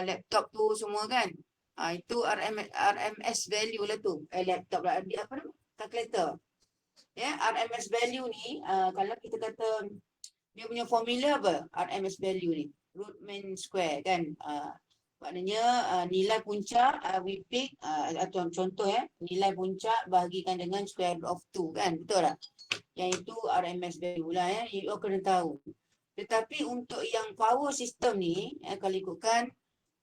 laptop tu semua kan. Itu RMS value lah tu. Laptop lah, apa nama? Calculator. Ya, RMS value ni kalau kita kata dia punya formula apa? RMS value ni. Root mean square kan. Maknanya nilai puncak we pick atau contoh nilai puncak bahagikan dengan square root of 2 kan. Betul tak? Yang itu RMS value lah you all kena tahu. Tetapi untuk yang power system ni kalau ikutkan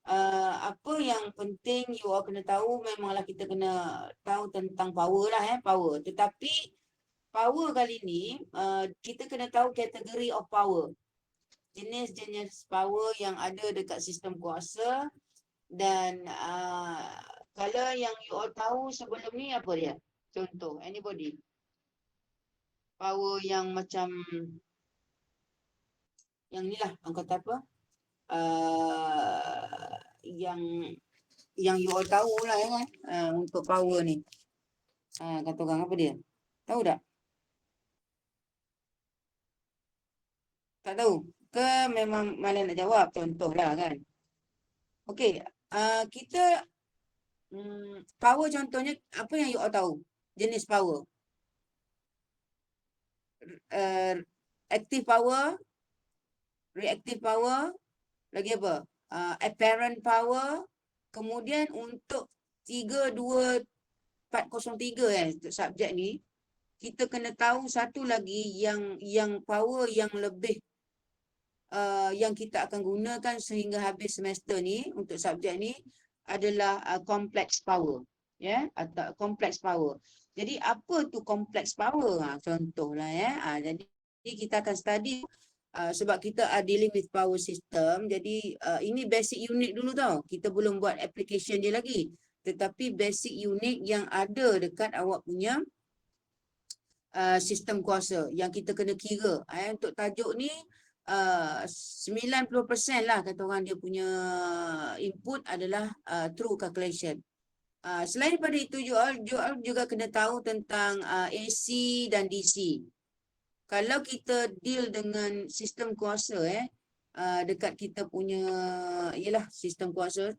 apa yang penting you all kena tahu, memanglah kita kena tahu tentang power lah power. Tetapi power kali ni kita kena tahu kategori of power. Jenis-jenis power yang ada dekat sistem kuasa. Dan kalau yang you all tahu sebelum ni apa dia? Contoh, anybody? Power yang macam yang ni lah, orang kata apa? Yang you all tahu lah kan untuk power ni. Kata orang apa dia? Tahu tak? Tak tahu? Ke memang mana nak jawab? Contoh lah kan. Okey, kita power contohnya apa yang you all tahu? Jenis power. Active power, reactive power, lagi apa? Apparent power. Kemudian untuk 32403 untuk subjek ni, kita kena tahu satu lagi yang power yang lebih yang kita akan gunakan sehingga habis semester ni untuk subjek ni adalah complex power, atau complex power. Jadi apa tu complex power? Contohlah jadi kita akan study sebab kita are dealing with power system. Jadi ini basic unit dulu tau. Kita belum buat application dia lagi. Tetapi basic unit yang ada dekat awak punya sistem kuasa yang kita kena kira. Untuk tajuk ni 90% lah kata orang dia punya input adalah through calculation. Selain daripada itu you all juga kena tahu tentang AC dan DC. Kalau kita deal dengan sistem kuasa dekat kita punya ialah sistem kuasa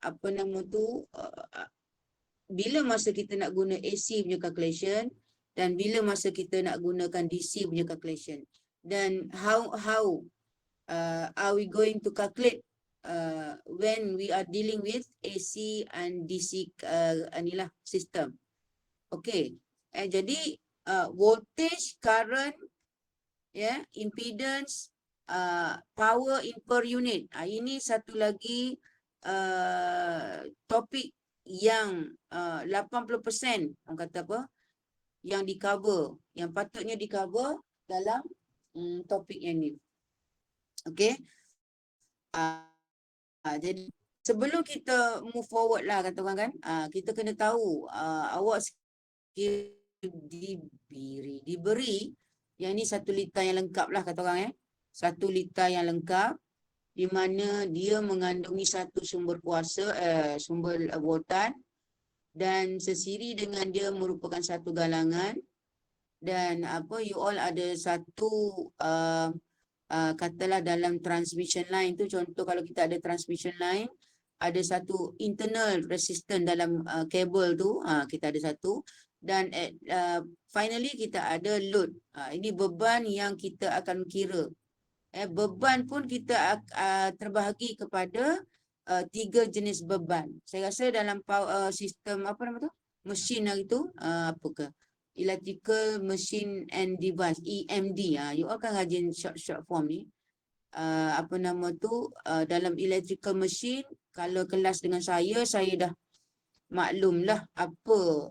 apa nama tu bila masa kita nak guna AC punya calculation dan bila masa kita nak gunakan DC punya calculation, dan how are we going to calculate when we are dealing with AC and DC inilah sistem. Okay, jadi voltage, current, impedance, power in per unit. Ini satu lagi topik yang 80% orang kata apa yang di cover, yang patutnya di cover dalam topik yang ni. Okay. Jadi sebelum kita move forward lah kata orang kan, kita kena tahu awak diberi yang ni satu liter yang lengkap lah kata orang satu liter yang lengkap di mana dia mengandungi satu sumber kuasa, sumber voltan, dan sesiri dengan dia merupakan satu galangan. Dan you all ada satu katalah dalam transmission line tu, contoh kalau kita ada transmission line, ada satu internal resistance dalam kabel tu, kita ada satu, dan finally kita ada load. Ini beban yang kita akan kira. Beban pun kita terbahagi kepada 3 jenis beban. Saya rasa dalam sistem apa nama tu? Mesin hari tu, apakah? Electrical Machine and Device, EMD. You all kan rajin short form ni. Apa nama tu, dalam electrical machine, kalau kelas dengan saya dah maklumlah apa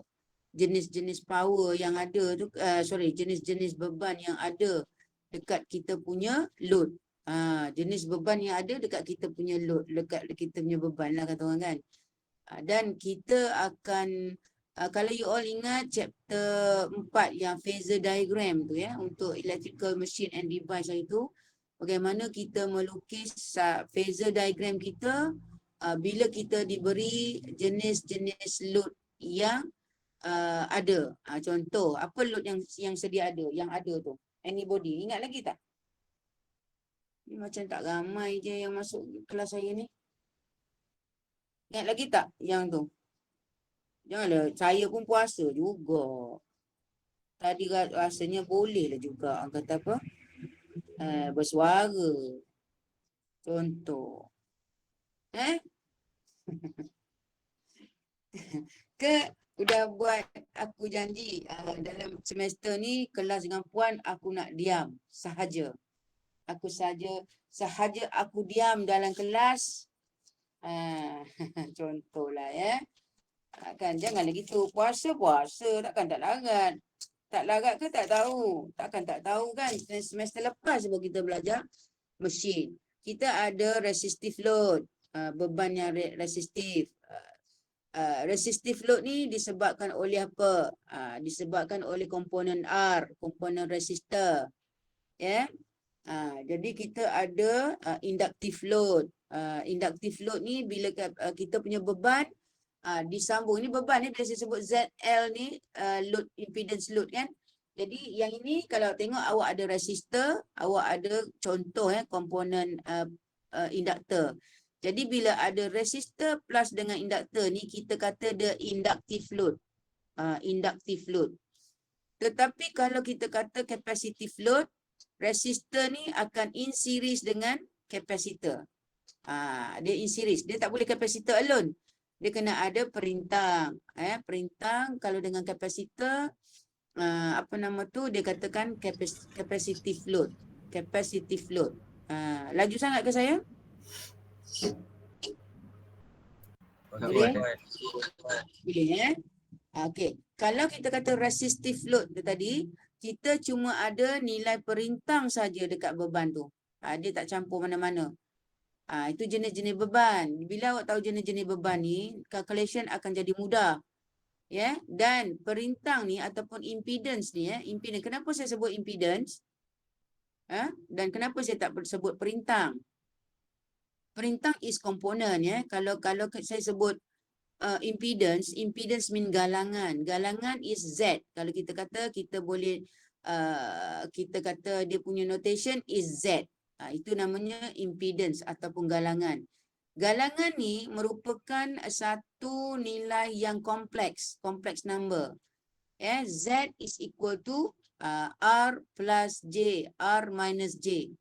jenis-jenis power yang ada tu, jenis-jenis beban yang ada dekat kita punya load. Jenis beban yang ada dekat kita punya load, dekat kita punya beban lah kata orang kan. Dan kita akan kalau you all ingat chapter 4 yang phasor diagram tu untuk electrical machine and device itu, bagaimana kita melukis phasor diagram kita bila kita diberi jenis-jenis load yang ada. Contoh, apa load yang sedia ada, yang ada tu? Anybody ingat lagi tak? Ni macam tak ramai je yang masuk kelas saya ni. Ingat lagi tak yang tu? Janganlah, saya pun puasa juga. Tadi rasanya boleh lah juga. Orang kata apa? Bersuara. Contoh. Eh? Ke udah buat aku janji dalam semester ni kelas dengan puan aku nak diam sahaja. Aku sahaja aku diam dalam kelas. Contohlah ya. Kan janganlah gitu. Puasa takkan tak larat. Tak larat ke tak tahu? Takkan tak tahu kan. Semester lepas baru kita belajar mesin. Kita ada resistive load. Beban yang resistif. Resistive load ni disebabkan oleh apa? Disebabkan oleh komponen R, komponen resistor. Ya. Jadi kita ada inductive load. Inductive load ni bila kita punya beban disambung. Ini beban ni bila saya sebut ZL ni load, impedance load kan. Jadi yang ini kalau tengok awak ada resistor, awak ada contoh komponen induktor. Jadi bila ada resistor plus dengan induktor ni kita kata the inductive load. Inductive load. Tetapi kalau kita kata capacitive load, resistor ni akan in series dengan capacitor. Dia in series. Dia tak boleh capacitor alone. Dia kena ada perintang. Perintang kalau dengan capacitor, apa nama tu, dia katakan capacitive load. Capacitive load. Laju sangat ke saya? Boleh? Boleh Okey. Kalau kita kata resistive load tu tadi, kita cuma ada nilai perintang saja dekat beban tu. Dia tak campur mana-mana. Itu jenis-jenis beban. Bila awak tahu jenis-jenis beban ni, calculation akan jadi mudah. Ya, dan perintang ni ataupun impedance ni, impedance. Kenapa saya sebut impedance? Dan kenapa saya tak sebut perintang? Perintang is component ya. Kalau saya sebut impedance mean galangan. Galangan is Z. Kalau kita kata kita boleh kita kata dia punya notation is Z. Itu namanya impedance ataupun galangan. Galangan ni merupakan satu nilai yang kompleks, complex number. Z is equal to R plus J, R minus J.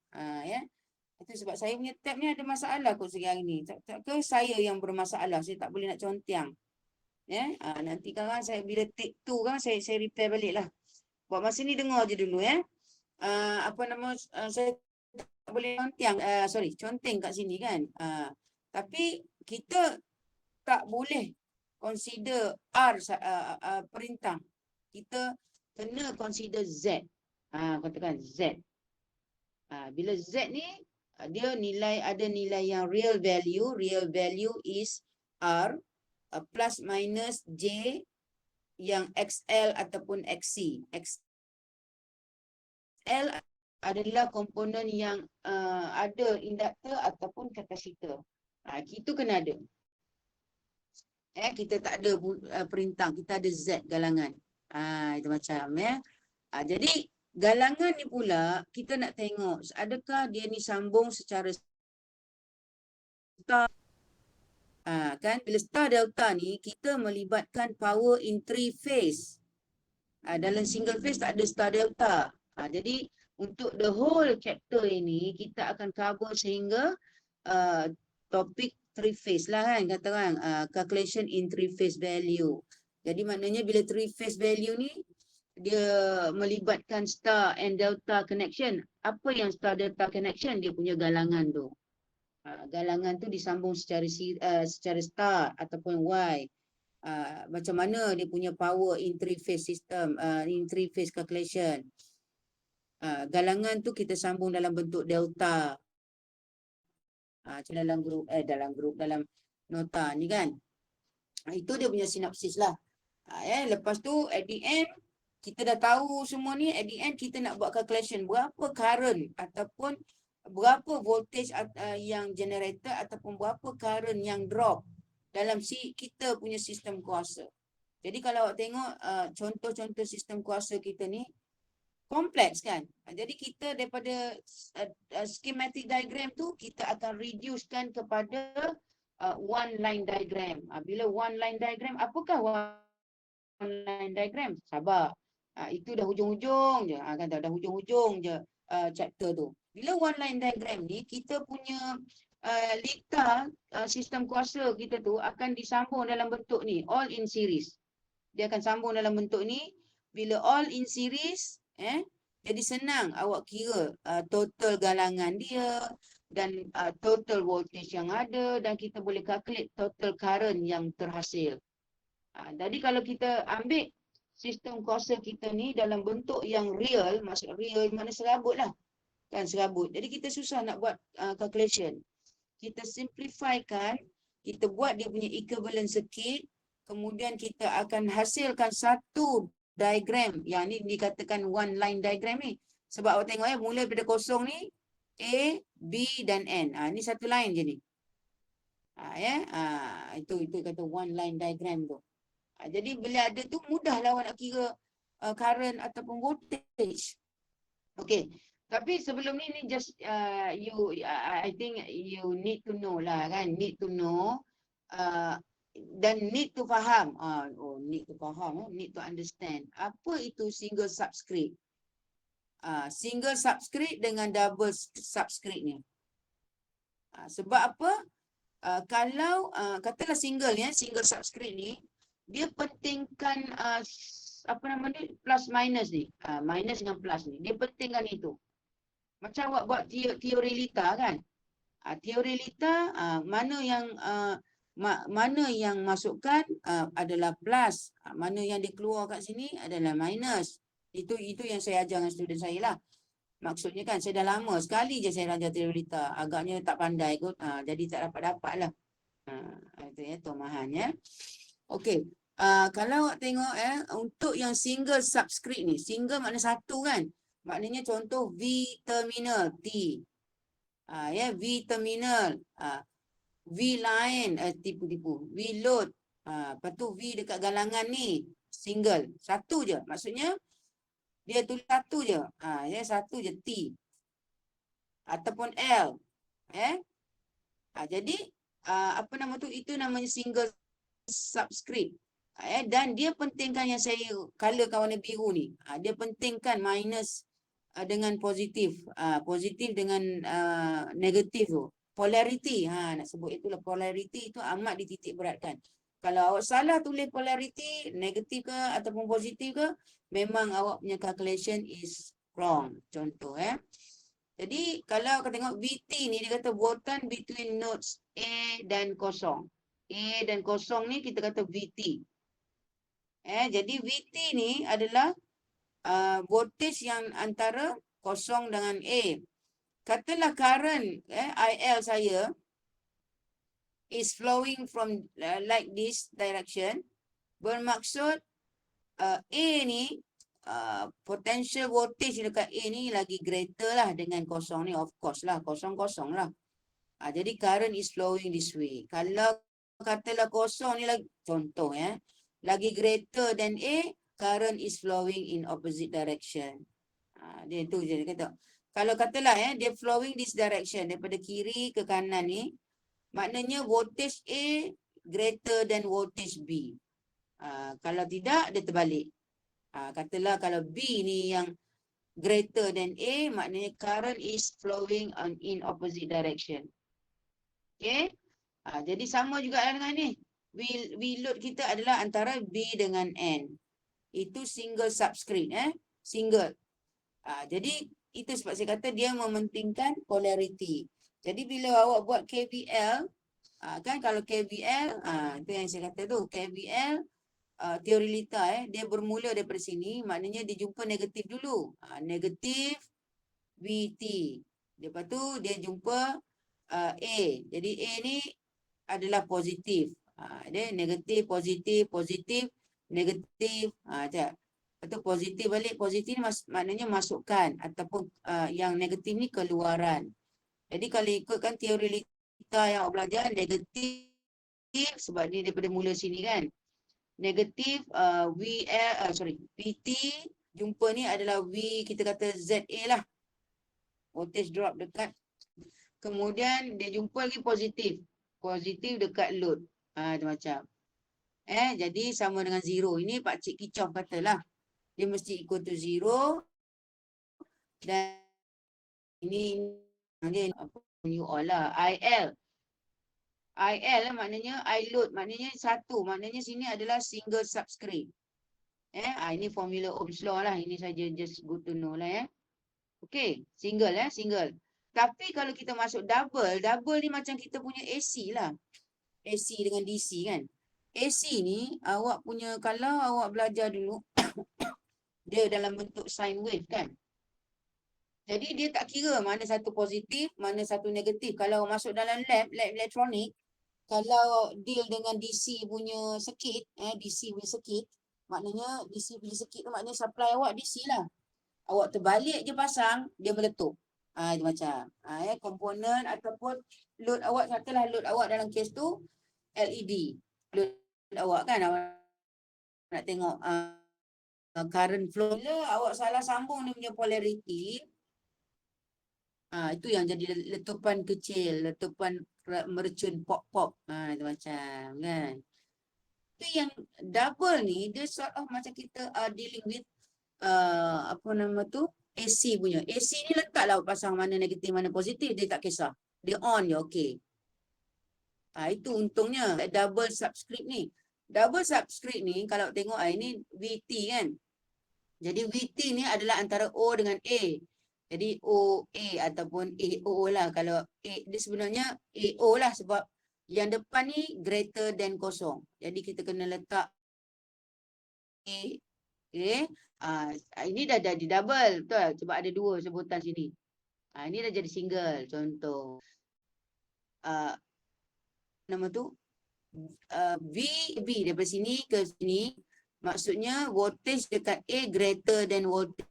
Itu sebab saya punya tab ni ada masalah kot sekarang ni. Tak ke saya yang bermasalah, saya tak boleh nak contiang. Nanti kan saya bila take 2 kan saya repair balik lah. Buat masa ni dengar je dulu apa nama saya tak boleh contiang, conteng kat sini kan. Tapi kita tak boleh consider R perintang. Kita kena consider Z. Katakan Z. Bila Z ni dia ada nilai yang real value. Real value is R plus minus J yang XL ataupun XC. XL adalah komponen yang ada induktor ataupun kapasitor. Kita kena ada. Kita tak ada perintang, kita ada Z galangan. Itu macam jadi galangan ni pula kita nak tengok adakah dia ni sambung secara star. Kan bila star delta ni kita melibatkan power in 3 phase. Dalam single phase tak ada star delta. Jadi untuk the whole chapter ini kita akan cover sehingga topik 3 phase lah kan, kata orang calculation in 3 phase value. Jadi maknanya bila 3 phase value ni dia melibatkan star and delta connection. Apa yang star delta connection? Dia punya galangan tu. Galangan tu disambung secara star ataupun Y. Macam mana dia punya power in 3 phase system, in 3 phase calculation. Galangan tu kita sambung dalam bentuk delta. Dalam nota ni kan. Itu dia punya sinopsis lah. Lepas tu at the end kita dah tahu semua ni. At the end kita nak buat calculation berapa current ataupun berapa voltage yang generator ataupun berapa current yang drop dalam kita punya sistem kuasa. Jadi kalau awak tengok contoh-contoh sistem kuasa kita ni kompleks kan. Jadi kita daripada schematic diagram tu kita akan reducekan kepada one line diagram. Bila one line diagram, apakah one line diagram? Sabar. Itu dah hujung-hujung je. Kan dah hujung-hujung je chapter tu. Bila one line diagram ni, kita punya litar sistem kuasa kita tu akan disambung dalam bentuk ni, all in series. Dia akan sambung dalam bentuk ni. Bila all in series, jadi senang awak kira total galangan dia dan total voltage yang ada, dan kita boleh calculate total current yang terhasil. Jadi kalau kita ambil sistem kuasa kita ni dalam bentuk yang real, maksud real mana serabut lah. Kan serabut. Jadi kita susah nak buat calculation. Kita simplifykan, kita buat dia punya equivalent circuit, kemudian kita akan hasilkan satu diagram. Yang ni dikatakan one line diagram ni. Sebab awak tengok mula daripada kosong ni, A, B dan N. Ni satu line je ni. Itu kata one line diagram tu. Jadi bila ada tu mudahlah awak nak kira current ataupun voltage. Okay. Tapi sebelum ni just I think you need to know lah kan, need to know dan need to faham. Need to faham, need to understand. Apa itu single subscript? Single subscript dengan double subscript ni. Sebab apa? Kalau katalah single single subscript ni, dia pentingkan apa nama ni, plus minus ni, minus dengan plus ni, dia pentingkan itu. Macam awak buat teori lita kan, teori lita mana yang masukkan adalah plus, mana yang dikeluar kat sini adalah minus. Itu yang saya ajar dengan student saya lah. Maksudnya kan saya dah lama sekali je saya ajar teori lita, agaknya tak pandai kot, jadi tak dapat lah. Itu tomahan Okey. Kalau awak tengok untuk yang single subscript ni, single makna satu kan. Maknanya contoh V terminal T. V terminal. V line, tipu-tipu. V load. Lepas tu V dekat galangan ni. Single. Satu je. Maksudnya dia tulis satu je. Satu je T. Ataupun L. Jadi apa nama tu? Itu namanya single subscript. Dan dia pentingkan yang saya colorkan warna biru ni. Dia pentingkan minus dengan positif. Positif dengan negatif tu. Polarity. Nak sebut itulah polarity, itu amat dititik beratkan. Kalau awak salah tulis polarity, negatif ke ataupun positif ke, memang awak punya calculation is wrong. Contoh Jadi kalau kita tengok VT ni, dia kata voltan between nodes A dan kosong. A dan kosong ni kita kata VT. Jadi VT ni adalah voltage yang antara kosong dengan A. Katalah current IL saya is flowing from like this direction. Bermaksud A ni potential voltage dekat A ni lagi greater lah dengan kosong ni, of course lah, kosong-kosong lah. Jadi current is flowing this way. Kalau katalah kosong ni lagi, contoh lagi greater than A, current is flowing in opposite direction. Dia tu je dia kata. Kalau katalah dia flowing this direction, daripada kiri ke kanan ni, maknanya voltage A greater than voltage B. Kalau tidak, dia terbalik. Katalah kalau B ni yang greater than A, maknanya current is flowing in opposite direction. Okay. Jadi sama juga dengan ni. V load kita adalah antara B dengan N. Itu single subscript. Single. Jadi itu sebab saya kata dia mementingkan polarity. Jadi bila awak buat KVL, kan kalau KVL, itu yang saya kata tu, KVL, teori lita, dia bermula daripada sini, maknanya dia jumpa negatif dulu. Negatif VT. Lepas tu dia jumpa A. Jadi A ni adalah positif. Dia negatif, positif, positif, negatif. Lepas tu positif balik, positif ni maknanya masukkan, ataupun yang negatif ni keluaran. Jadi kalau ikutkan teori lita yang awak belajar, negatif sebab dia daripada mula sini kan. Negatif VT jumpa ni adalah V, kita kata ZA lah. Voltage drop dekat. Kemudian dia jumpa lagi positif. Positif dekat load. Macam. Jadi sama dengan 0. Ini Pak Cik Kicau katalah. Dia mesti equal to 0. Dan ini apa you all lah. IL. IL maknanya I load. Maknanya 1. Maknanya sini adalah single subscript. Ini formula Ohm's law lah. Ini saja just good to know lah. Okay. Single single. Tapi kalau kita masuk double. Double ni macam kita punya AC lah. AC dengan DC kan. AC ni awak punya, kalau awak belajar dulu, dia dalam bentuk sine wave kan. Jadi dia tak kira mana satu positif, mana satu negatif. Kalau masuk dalam lab elektronik, kalau deal dengan DC punya circuit, DC punya circuit, maknanya DC punya circuit tu maknanya supply awak DC lah. Awak terbalik je pasang, dia meletup. Itu macam. Komponen ataupun load awak, katalah load awak dalam kes tu LED. Load awak kan, awak nak tengok current flow. Bila awak salah sambung dia punya polarity, itu yang jadi letupan kecil, letupan mercun pop-pop. Itu macam kan. Tapi yang double ni, dia sort of macam kita dealing with apa nama tu, AC punya. AC ni letaklah pasang mana negatif, mana positif, dia tak kisah. Dia on je, okey. Itu untungnya double subscript ni. Double subscript ni kalau tengok ini VT kan. Jadi VT ni adalah antara O dengan A. Jadi OA ataupun AO lah. Kalau A, dia sebenarnya AO lah sebab yang depan ni greater than kosong. Jadi kita kena letak A. Okay. Ini dah jadi double. Betul? Sebab ada dua sebutan sini. Ini dah jadi single. Contoh. Nama tu. VB daripada sini ke sini. Maksudnya voltage dekat A greater than voltage.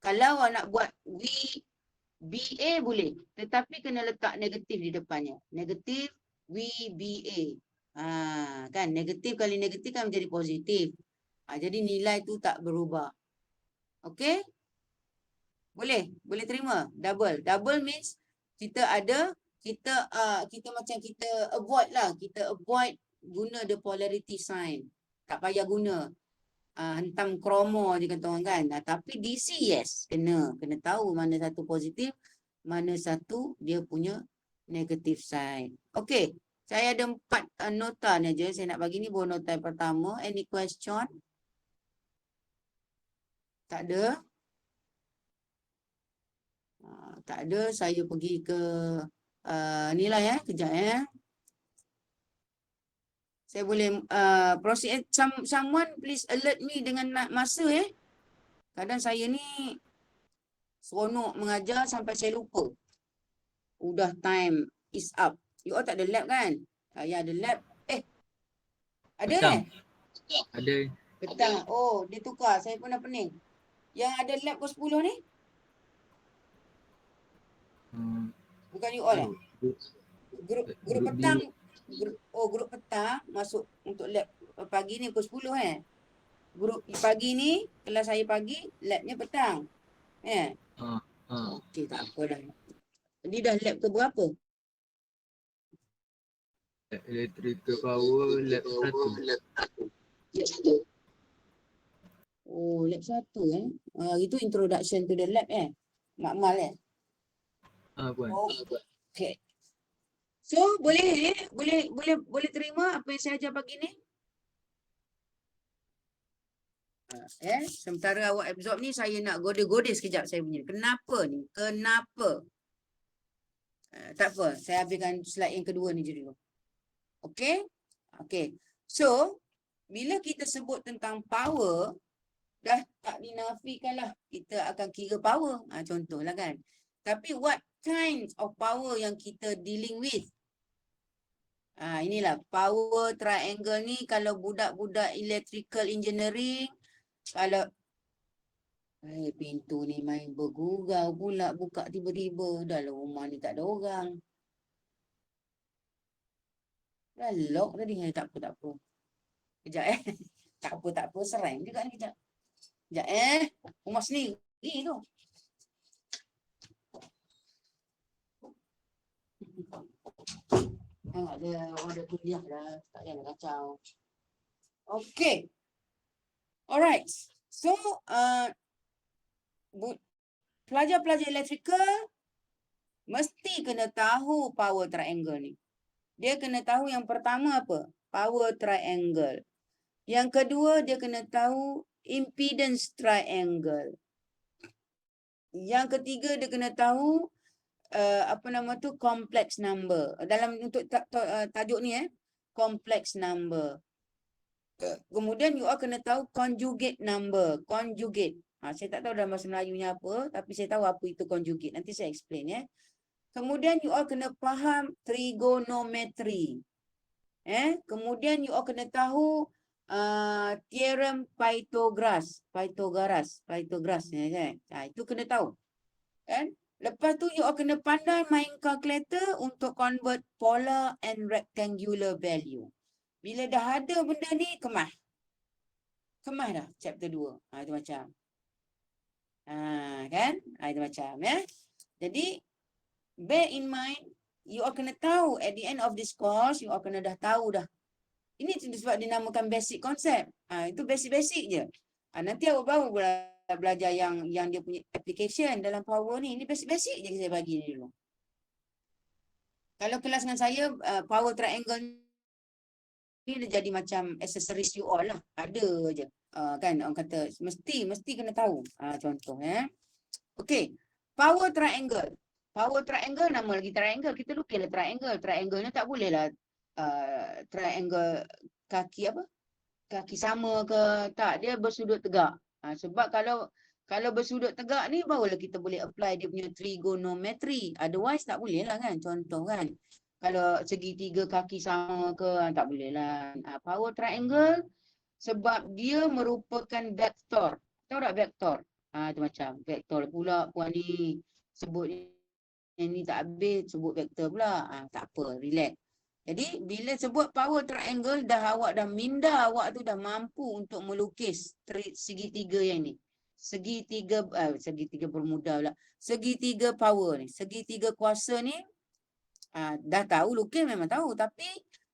Kalau awak nak buat VBA boleh. Tetapi kena letak negatif di depannya. Negatif VBA. Kan negatif kali negatif kan menjadi positif. Jadi nilai tu tak berubah. Okey? Boleh? Boleh terima? Double. Double means kita ada, kita macam kita avoid lah. Kita avoid guna the polarity sign. Tak payah guna. Hentam kromo je kata orang kan. Tapi DC yes. Kena tahu mana satu positif, mana satu dia punya negatif sign. Okey. Saya ada 4 nota ni je. Saya nak bagi ni baru nota yang pertama. Any question? Tak ada? Tak ada. Saya pergi ke ni lah kejap Saya boleh proceed. Someone please alert me dengan masa Kadang saya ni seronok mengajar sampai saya lupa. Udah time is up. You all tak ada lab kan? Saya ada lab. Ada Petang. Ada. Petang. Oh, dia tukar. Saya pun dah pening. Yang ada lab pukul 10 ni? Bukan you all Grup petang. Grup petang masuk untuk lab pagi ni pukul 10 Grup pagi ni, kelas saya pagi, labnya petang. Okey, tak apa dah. Ni dah lab ke berapa? Electrical power lab 1. Oh, lab 1 itu introduction to the lab Makmal Puan. Okay. So, boleh terima apa yang saya ajar pagi ni? Sementara awak absorb ni, saya nak goda-goda sekejap saya punya. Kenapa ni? Kenapa? Tak apa, saya habiskan slide yang kedua ni je dulu. Okay? Okay. So, bila kita sebut tentang power, dah tak dinafikan lah. Kita akan kira power. Contohlah kan. Tapi what kind of power yang kita dealing with? Inilah power triangle ni kalau budak-budak electrical engineering, kalau pintu ni main bergurau pula buka tiba-tiba. Dalam rumah ni tak ada orang. Dah lock tadi. Tak apa. Kejap tak apa. Serang juga ni kejap. Kejap rumah sendiri tu. Ada orang ada kuliah dah. Tak payah nak kacau. Okay. Alright. So, pelajar-pelajar electrical mesti kena tahu power triangle ni. Dia kena tahu yang pertama apa? Power triangle. Yang kedua, dia kena tahu impedance triangle. Yang ketiga, dia kena tahu apa nama tu, complex number. Dalam untuk tajuk ni complex number. Kemudian you all kena tahu conjugate number. Conjugate. Saya tak tahu dalam bahasa Melayunya apa, tapi saya tahu apa itu conjugate. Nanti saya explain Kemudian you all kena faham trigonometry. Kemudian you all kena tahu theorem Pythagoras. Pythagoras itu kena tahu. Kan? Lepas tu you all kena pandai main calculator untuk convert polar and rectangular value. Bila dah ada benda ni, kemas. Kemas dah chapter 2. Itu macam. Kan? Itu macam Jadi bear in mind, you all kena tahu at the end of this course, you all kena dah tahu dah. Ini sebab dinamakan basic concept. Itu basic-basic je. Nanti awak baru belajar yang dia punya application dalam power ni. Ini basic-basic je saya bagi ni dulu. Kalau kelas dengan saya, power triangle ni dia jadi macam accessories you all lah. Ada je. Kan orang kata mesti kena tahu. Contoh Okey. Power triangle. Power triangle, nama lagi triangle. Kita lukislah triangle. Triangle ni tak boleh lah triangle kaki apa? Kaki sama ke tak, dia bersudut tegak. Sebab kalau bersudut tegak ni barulah kita boleh apply dia punya trigonometry. Otherwise tak boleh lah kan. Contoh kan. Kalau segitiga kaki sama ke tak boleh lah. Power triangle sebab dia merupakan vektor. Tahu tak vektor? Itu macam vektor pula puan ni sebut ni tak habis sebut vektor pula. Tak apa, relax. Jadi bila sebut power triangle awak dah minda awak tu dah mampu untuk melukis segitiga yang ni. Segitiga bermuda pula. Segitiga power ni, segitiga kuasa ni dah tahu lukis memang tahu, tapi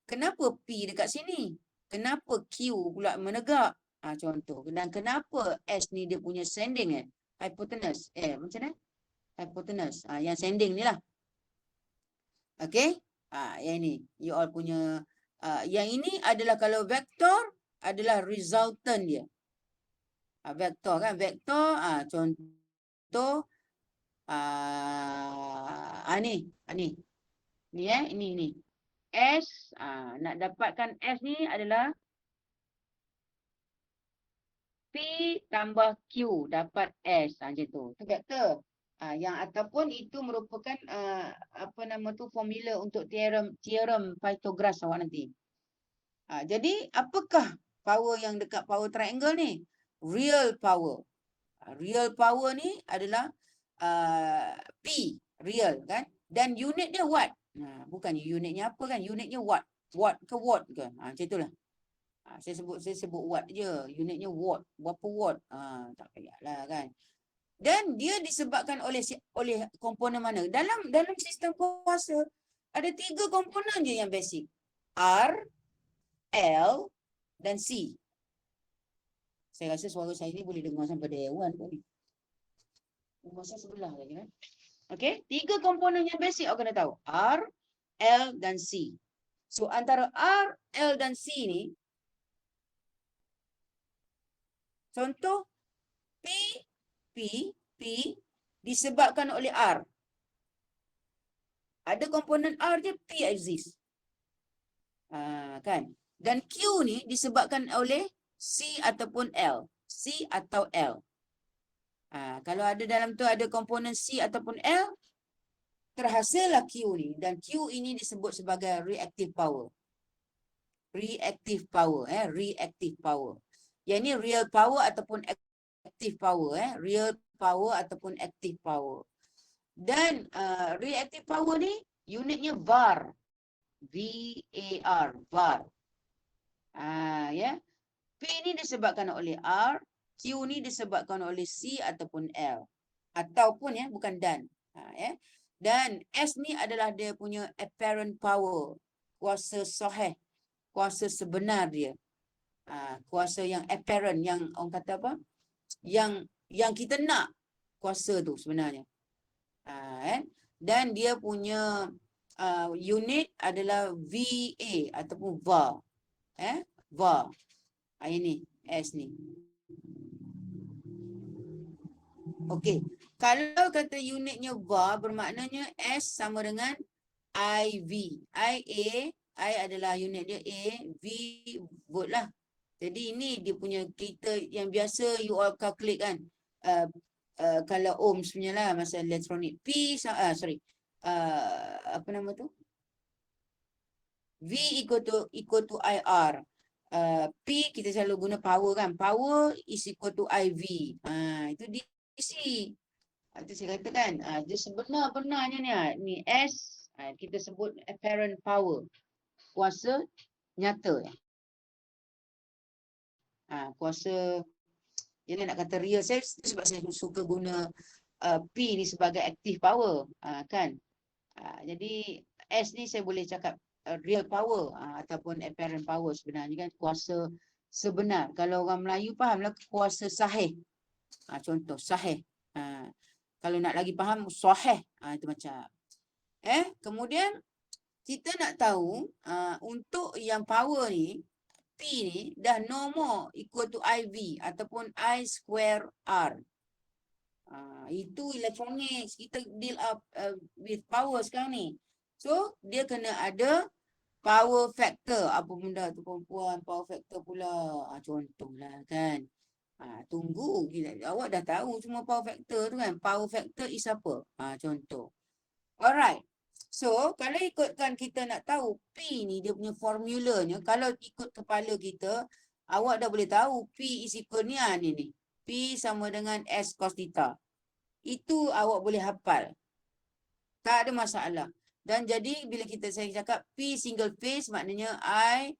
kenapa P dekat sini? Kenapa Q pula menegak? Contoh. Dan kenapa S ni dia punya sending hypotenuse. Macam mana? Hypotenuse. Yang sending ni lah. Okay? Yang ini. You all punya. Yang ini adalah kalau vektor adalah resultant dia. Vektor kan. Vektor. Contoh. Ni. Ini. S. Nak dapatkan S ni adalah P tambah Q dapat S. Macam tu. Itu vektor. Yang ataupun itu merupakan formula untuk theorem Pythagoras awak nanti. Jadi apakah power yang dekat power triangle ni? Real power. Real power ni adalah P, real kan? Dan unit dia watt. Bukan unitnya apa kan? Unitnya watt. Watt ke watt ke? Macam itulah. Saya sebut watt je. Unitnya watt. Berapa watt? Tak payahlah kan. Dan dia disebabkan oleh komponen mana? Dalam sistem kuasa ada 3 komponen je yang basic. R, L dan C. Saya rasa suara saya ni boleh dengar sampai dewan pun. Masa sebelah lagi kan. Okey, 3 komponen yang basic awak kena tahu. R, L dan C. So antara R, L dan C ni contoh P disebabkan oleh R. Ada komponen R je, P exist. Kan? Dan Q ni disebabkan oleh C ataupun L. C atau L. Kalau ada dalam tu ada komponen C ataupun L, terhasillah Q ni. Dan Q ini disebut sebagai reactive power. Reactive power. Reactive power. Yang ni real power ataupun active power. Real power ataupun active power. Dan reactive power ni unitnya var. VAR. VAR. P ni disebabkan oleh R. Q ni disebabkan oleh C ataupun L. Ataupun bukan dan. Dan S ni adalah dia punya apparent power. Kuasa sahih. Kuasa sebenar dia. Kuasa yang apparent, yang orang kata apa? Yang kita nak kuasa tu sebenarnya. Dan dia punya unit adalah VA ataupun VAR. VAR. Ini S ni. Okey. Kalau kata unitnya VAR bermaknanya S sama dengan IV. I adalah unit dia A, V volt lah. Jadi ini dia punya kita yang biasa you all calculate kan. Kalau ohms punya lah masa elektronik. Apa nama tu? V equal to IR. P kita selalu guna power kan. Power is equal to IV. Itu DC. Itu saya kata kan. Dia sebenar-benarnya ni S. Kita sebut apparent power. Kuasa nyata. Kuasa, jadi nak kata real, saya sebab saya suka guna P ni sebagai active power. Kan. Jadi S ni saya boleh cakap real power ataupun apparent power sebenarnya kan. Kuasa sebenar. Kalau orang Melayu fahamlah kuasa sahih. Contoh sahih. Kalau nak lagi faham sahih. Itu macam. Kemudian kita nak tahu untuk yang power ni, P ni dah no more equal to IV ataupun I square R. Itu elektronik. Kita deal up with power sekarang ni. So, dia kena ada power factor. Apa benda tu perempuan, power factor pula. Contohlah kan. Tunggu. Awak dah tahu semua power factor tu kan. Power factor is apa? Contoh. Alright. So, kalau ikutkan kita nak tahu P ni dia punya formulanya, kalau ikut kepala kita, awak dah boleh tahu P is equal ni. P sama dengan S cos theta. Itu awak boleh hafal. Tak ada masalah. Dan jadi bila saya cakap P single phase, maknanya I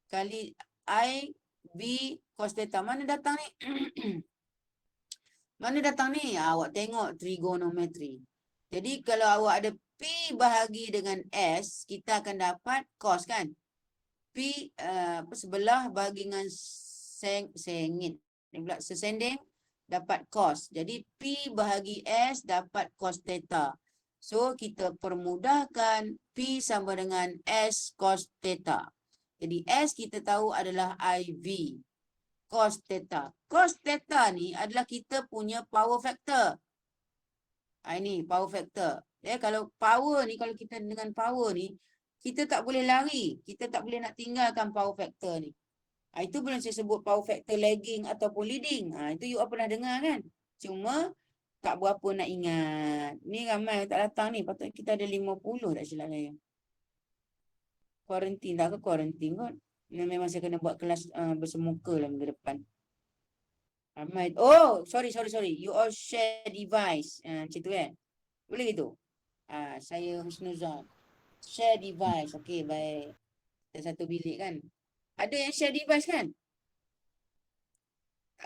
kali I B cos theta. Mana datang ni? Mana datang ni? Awak tengok trigonometri. Jadi kalau awak ada P bahagi dengan S, kita akan dapat cos kan? P sebelah bahagi dengan sesending dapat cos. Jadi P bahagi S dapat cos theta. So kita permudahkan P sama dengan S cos theta. Jadi S kita tahu adalah IV cos theta. Cos theta ni adalah kita punya power factor. Ini power factor. Kalau power ni, kalau kita dengan power ni, kita tak boleh lari. Kita tak boleh nak tinggalkan power factor ni. Itu belum saya sebut power factor lagging ataupun leading. Itu you all pernah dengar kan? Cuma tak berapa nak ingat. Ni ramai tak datang ni. Patut kita ada 50 tak silap saya. Quarantine tak ke quarantine kot. Memang saya kena buat kelas bersemuka lah minggu depan. Ramai. Oh, sorry. You all share device. Macam tu kan? Boleh gitu? Saya husnuzan. Share device. Okey, baik. Kita satu bilik kan? Ada yang share device kan?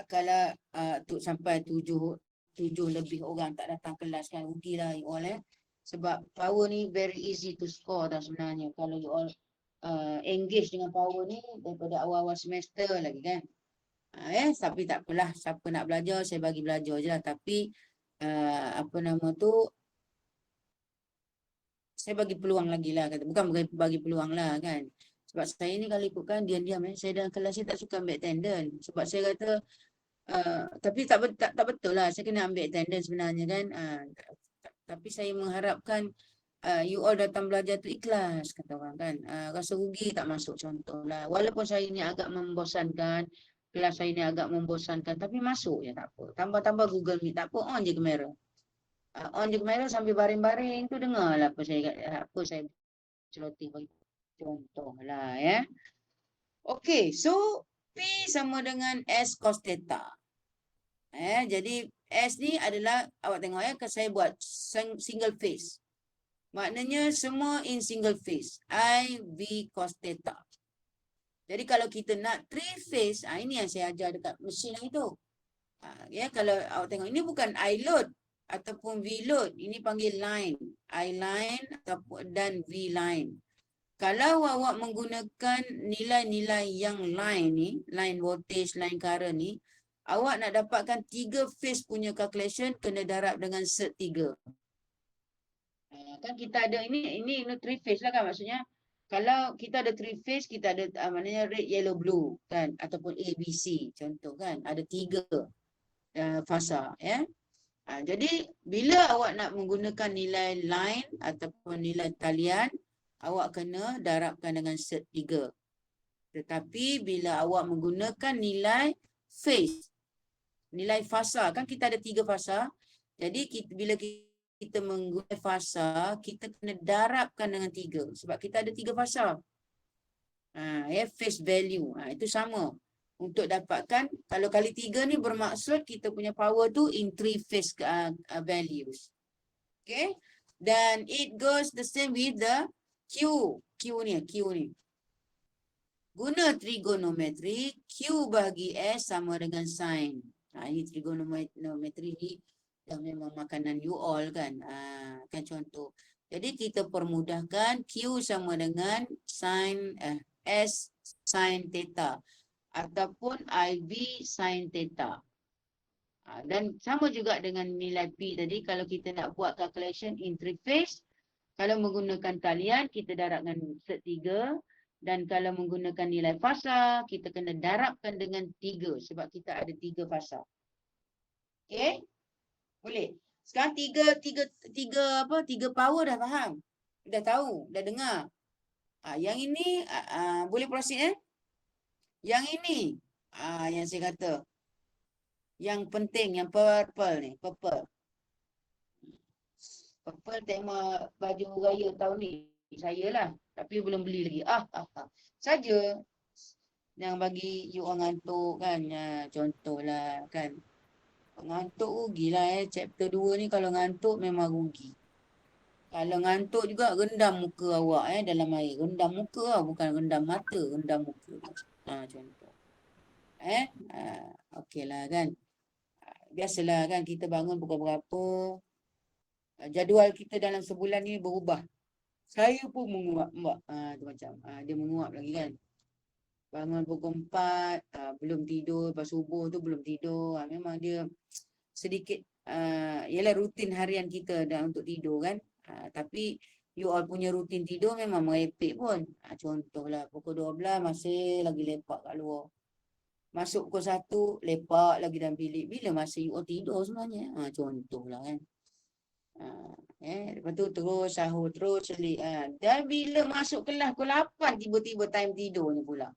Kalau sampai tujuh lebih orang tak datang kelas kan? Rugilah you all Sebab power ni very easy to score dah sebenarnya. Kalau you all engage dengan power ni daripada awal-awal semester lagi kan? Tapi tak apalah. Siapa nak belajar, saya bagi belajar je lah. Tapi apa nama tu, saya bagi peluang lagi lah. Bukan bagi peluang lah kan. Sebab saya ni kalau ikutkan diam-diam. Saya dalam kelas saya tak suka ambil attendance. Sebab saya kata, tapi tak betul lah. Saya kena ambil attendance sebenarnya kan. Tapi saya mengharapkan you all datang belajar tu ikhlas, kata orang kan. Rasa rugi tak masuk contoh lah. Walaupun saya ni agak membosankan, kelas saya ni agak membosankan, tapi masuk je tak apa. Tambah-tambah Google Meet, tak apa, on je kamera. On je kamera sambil baring-baring tu dengarlah apa saya celoteh bagi contoh lah Okey, so P sama dengan S cos theta. Jadi S ni adalah, awak tengok kalau saya buat single phase. Maknanya semua in single phase. I, V, cos theta. Jadi kalau kita nak three phase, ini yang saya ajar dekat mesin yang itu. Kalau awak tengok, ini bukan I load. ataupun V-load. Ini panggil line. I-line ataupun dan V-line. Kalau awak menggunakan nilai-nilai yang line ni, line voltage, line current ni, awak nak dapatkan 3 phase punya calculation, kena darab dengan set 3. Kan kita ada ini 3 phase lah kan, maksudnya kalau kita ada 3 phase, kita ada maknanya red, yellow, blue kan, ataupun A, B, C contoh kan, ada 3 fasa ya. Jadi bila awak nak menggunakan nilai line ataupun nilai talian, awak kena darabkan dengan set 3. Tetapi bila awak menggunakan nilai phase, nilai fasa, kan kita ada 3 fasa. Jadi bila kita menggunakan fasa, kita kena darabkan dengan 3. Sebab kita ada 3 fasa. Phase value. Itu sama. Untuk dapatkan, kalau kali 3 ni bermaksud kita punya power tu in 3 phase values. Okay. Dan it goes the same with the Q. Q ni. Guna trigonometri, Q bagi S sama dengan sin. Ini trigonometri ni yang memang makanan you all kan. Kan contoh. Jadi kita permudahkan Q sama dengan sin S sin theta. Ataupun IB sin theta. Dan sama juga dengan nilai P tadi, kalau kita nak buat calculation in 3 phase, kalau menggunakan talian, kita darabkan set 3. Dan kalau menggunakan nilai fasa, kita kena darabkan dengan 3. Sebab kita ada 3 fasa. Okay? Boleh? Sekarang 3 power dah faham? Dah tahu? Dah dengar? Yang ini, boleh proceed Yang ini, yang saya kata, yang penting, yang purple ni, purple tema baju raya tahun ni, saya lah, tapi belum beli lagi. Saja yang bagi you orang ngantuk kan, contohlah kan, ngantuk rugilah chapter 2 ni, kalau ngantuk memang rugi. Kalau ngantuk juga rendam muka awak dalam air, rendam muka lah, bukan rendam mata, rendam muka. Contoh. Okey lah kan. Biasalah kan kita bangun pukul berapa. Jadual kita dalam sebulan ni berubah. Saya pun menguap, Mbak. Tu macam. Dia menguap lagi kan. Bangun pukul 4, belum tidur. Lepas subuh tu belum tidur. Memang dia sedikit, ialah rutin harian kita dah untuk tidur kan. Tapi you all punya rutin tidur memang merepek pun. Contohlah pukul 12 masih lagi lepak kat luar. Masuk pukul 1, lepak lagi dalam bilik. Bila masa you all tidur sebenarnya? Contohlah kan. Lepas tu terus sahur, terus selik. Dan bila masuk kelas pukul 8, tiba-tiba time tidurnya pula.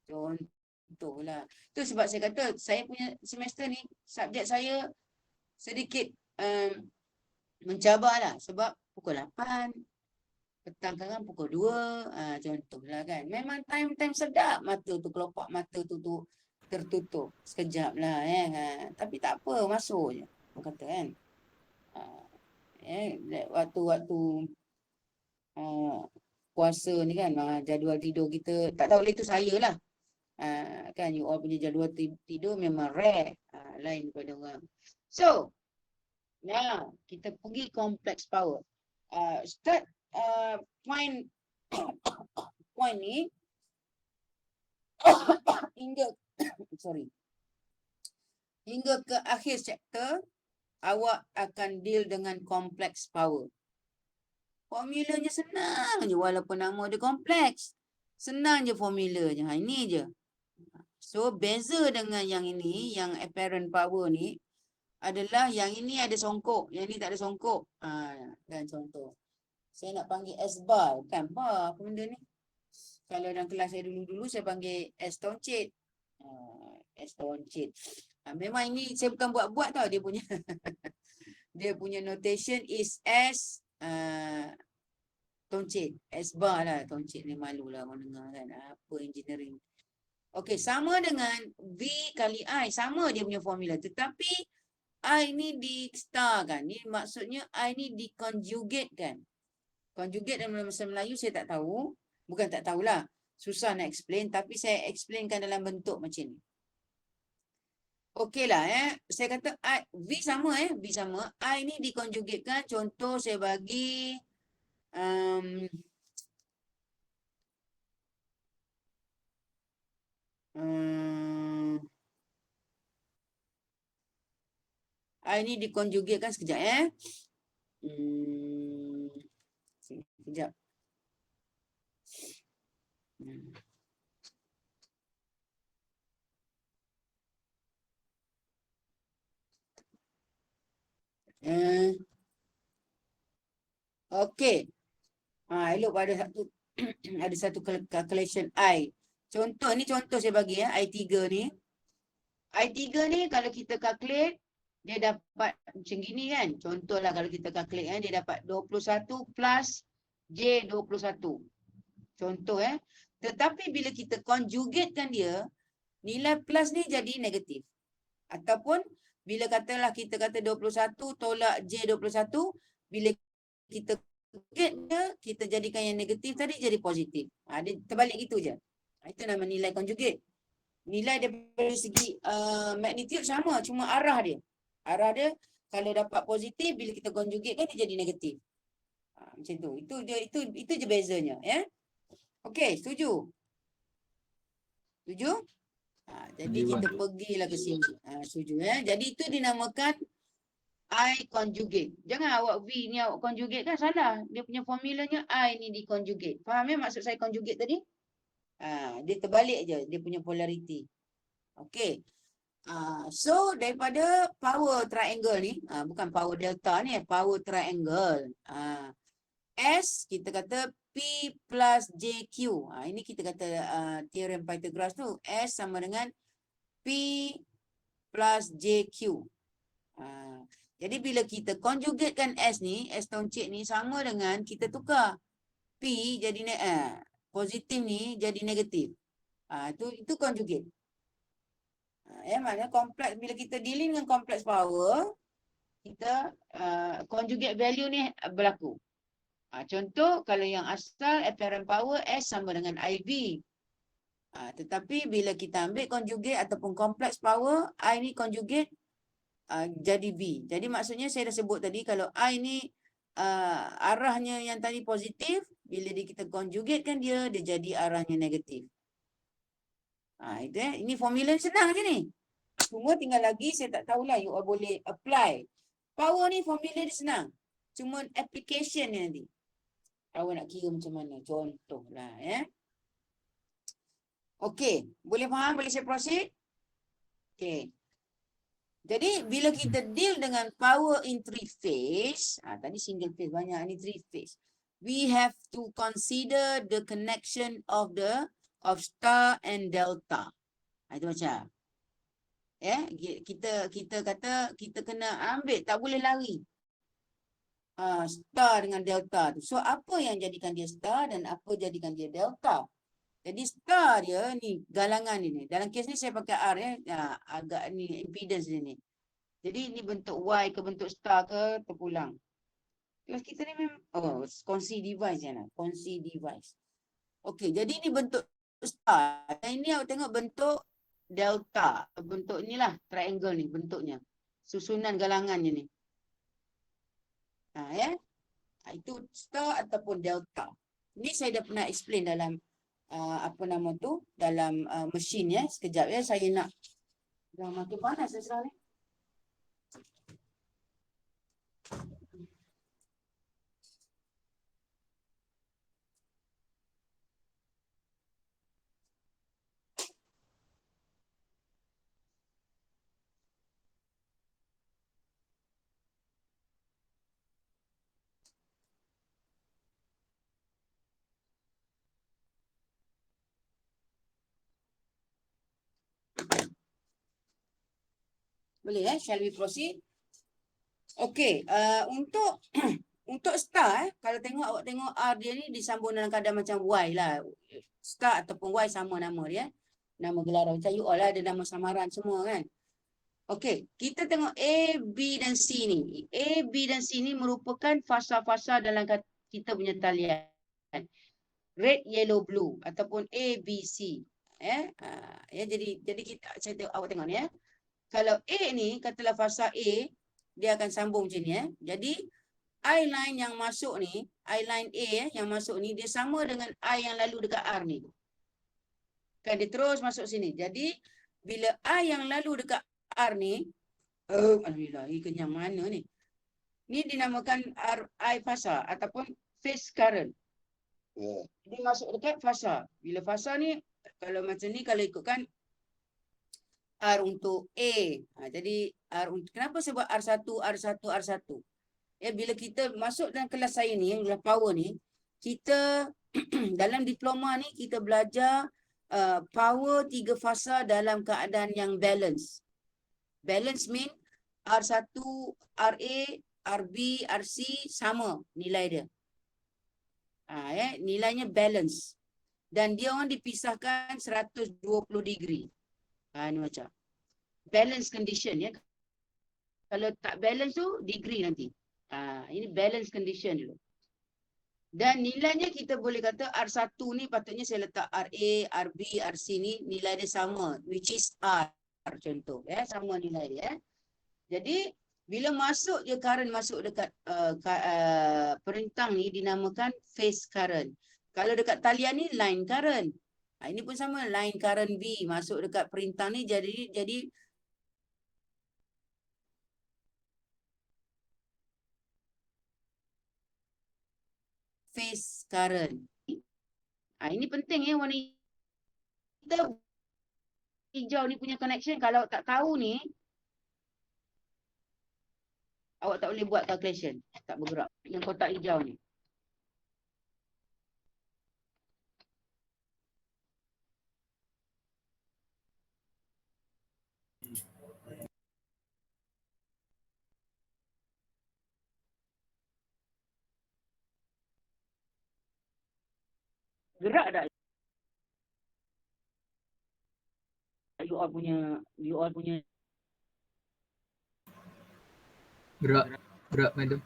Contohlah. Tu sebab saya kata, saya punya semester ni, subjek saya sedikit mencabarlah. Sebab pukul 8, petang kan pukul 2, contohlah kan. Memang time-time sedap mata tu, kelopak mata tu tertutup sekejap lah tapi tak apa, masuk je aku kata kan. Waktu puasa ni kan, jadual tidur kita tak tahu itu saya lah kan, you all punya jadual tidur memang rare, lain daripada orang. So kita pergi complex power. Start point ni hingga ke akhir chapter, awak akan deal dengan complex power. Formulanya senang je, walaupun nama dia kompleks. Senang je formulanya. Ini je. So, beza dengan yang ini, yang apparent power ni, adalah yang ini ada songkok, yang ini tak ada songkok. Kan contoh. Saya nak panggil S bar, bukan bar, apa benda ni? Kalau dalam kelas saya dulu-dulu, saya panggil S toncit. S toncit. Memang ini saya bukan buat-buat tau, dia punya dia punya notation is S toncit. S bar lah, toncit ni malu lah orang dengar kan. Apa engineering. Okey, sama dengan V kali I, sama dia punya formula. Tetapi I ni di star kan. Ni maksudnya I ni di conjugate kan. Conjugate dalam bahasa Melayu saya tak tahu. Bukan tak tahulah. Susah nak explain. Tapi saya explainkan dalam bentuk macam ni. Okeylah saya kata I, V sama V sama. I ni dikonjugatkan, contoh saya bagi um, I ni dikonjugatkan sekejap sekejap. Okey. Elok ada satu ada satu calculation I. Contoh ni contoh saya bagi I3 ni. I3 ni kalau kita calculate dia dapat macam gini kan. Contohlah kalau kita calculate dia dapat 21 plus J21. Contoh Tetapi bila kita conjugatekan dia, nilai plus ni jadi negatif. Ataupun bila katalah kita kata 21 tolak J21, bila kita conjugate dia, kita jadikan yang negatif tadi jadi positif. Dia terbalik gitu je. Itu nama nilai conjugate. Nilai daripada segi magnitude sama, cuma arah dia. Arah dia kalau dapat positif, bila kita conjugate kan dia jadi negatif. Macam tu. Itu je bezanya. Okey, setuju? Setuju? Jadi kita pergilah ke sini. Setuju Jadi itu dinamakan I conjugate. Jangan awak V ni awak conjugate kan salah. Dia punya formulanya I ni di conjugate. Faham maksud saya conjugate tadi? Dia terbalik je dia punya polarity. Okey. So daripada power triangle ni, bukan power delta ni, power triangle. S kita kata P plus JQ. Ini kita kata teorem Pythagoras tu. S sama dengan P plus JQ. Jadi bila kita conjugatekan S ni, S toncik ni sama dengan kita tukar P jadi positif ni jadi negatif. Itu conjugate. Maknanya kompleks, bila kita dealing dengan kompleks power, kita conjugate value ni berlaku. Contoh kalau yang asal apparent power S sama dengan IV. Tetapi bila kita ambil conjugate ataupun kompleks power, I ni conjugate jadi V. Jadi maksudnya saya dah sebut tadi kalau I ni arahnya yang tadi positif, bila kita conjugatekan dia jadi arahnya negatif. Itu ini formula senang je ni. Cuma tinggal lagi saya tak tahulah you all boleh apply. Power ni formula dia senang. Cuma application ni nanti. Awak nak kira macam mana? Contohlah Okey, boleh faham? Boleh saya proceed? Okey. Jadi bila kita deal dengan power in three phase, tadi single phase banyak ni three phase. We have to consider the connection of star and delta. Itu macam. Kita kata kita kena ambil, tak boleh lari. Star dengan delta tu. So apa yang jadikan dia star dan apa jadikan dia delta? Jadi star dia ni galangan ni. Dalam kes ni saya pakai R agak ni impedance dia ni. Jadi ni bentuk Y ke bentuk star ke terpulang. Kelas kita ni memang kongsi device kongsi device. Okey, jadi ni bentuk star. Dan ini awak tengok bentuk delta. Bentuk inilah triangle ni bentuknya. Susunan galangannya ni. Itu star ataupun delta. Ini saya dah pernah explain dalam dalam mesin Sekejap saya nak dah makin panas sekarang ni. Boleh shall we proceed? Okey, untuk untuk star kalau awak tengok R dia ni disambung dalam keadaan macam Y lah. Star ataupun Y sama nama dia. Nama gelaran macam you all ada nama samaran semua kan. Okey, kita tengok A, B dan C ni. A, B dan C ni merupakan fasa-fasa dalam kita punya talian. Red, yellow, blue ataupun A, B, C. Jadi kita awak tengok ni Kalau A ni, katalah fasa A, dia akan sambung macam ni. Jadi, I line yang masuk ni, I line A yang masuk ni, dia sama dengan I yang lalu dekat R ni. Kan dia terus masuk sini. Jadi, bila I yang lalu dekat R ni, alhamdulillah, ini kenyang mana ni? Ni dinamakan I fasa ataupun phase current. Dia masuk dekat fasa. Bila fasa ni, kalau macam ni, kalau ikutkan R untuk A. Jadi, kenapa saya buat R1, R1, R1? Ya, bila kita masuk dalam kelas saya ni, dalam power ni, kita dalam diploma ni, kita belajar power 3 fasa dalam keadaan yang balance. Balance mean R1, RA, RB, RC sama nilai dia. Nilainya balance. Dan dia orang dipisahkan 120 degree. Ni macam. Balance condition ya. Kalau tak balance tu, degree nanti. Ini balance condition dulu. Dan nilainya kita boleh kata R1 ni patutnya saya letak RA, RB, RC ni nilai dia sama. Which is R contoh. Sama nilai dia. Jadi, bila masuk je current masuk dekat perintang ni dinamakan phase current. Kalau dekat talian ni line current. Ini pun sama, line current B masuk dekat perintang ni jadi phase current. Ini penting ya, warna hijau ni punya connection. Kalau tak tahu ni, awak tak boleh buat calculation. Tak bergerak. Yang kotak hijau ni. Gerak tak? You all punya Gerak madam.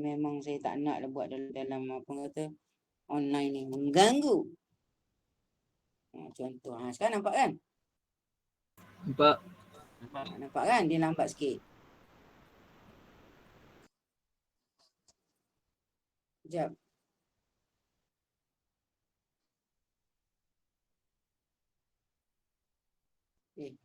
memang saya tak nak lah buat dalam apa kata online ni. Mengganggu. Contoh. Sekarang nampak kan? Nampak. Nampak kan? Dia lambat sikit. Sekejap. Okay.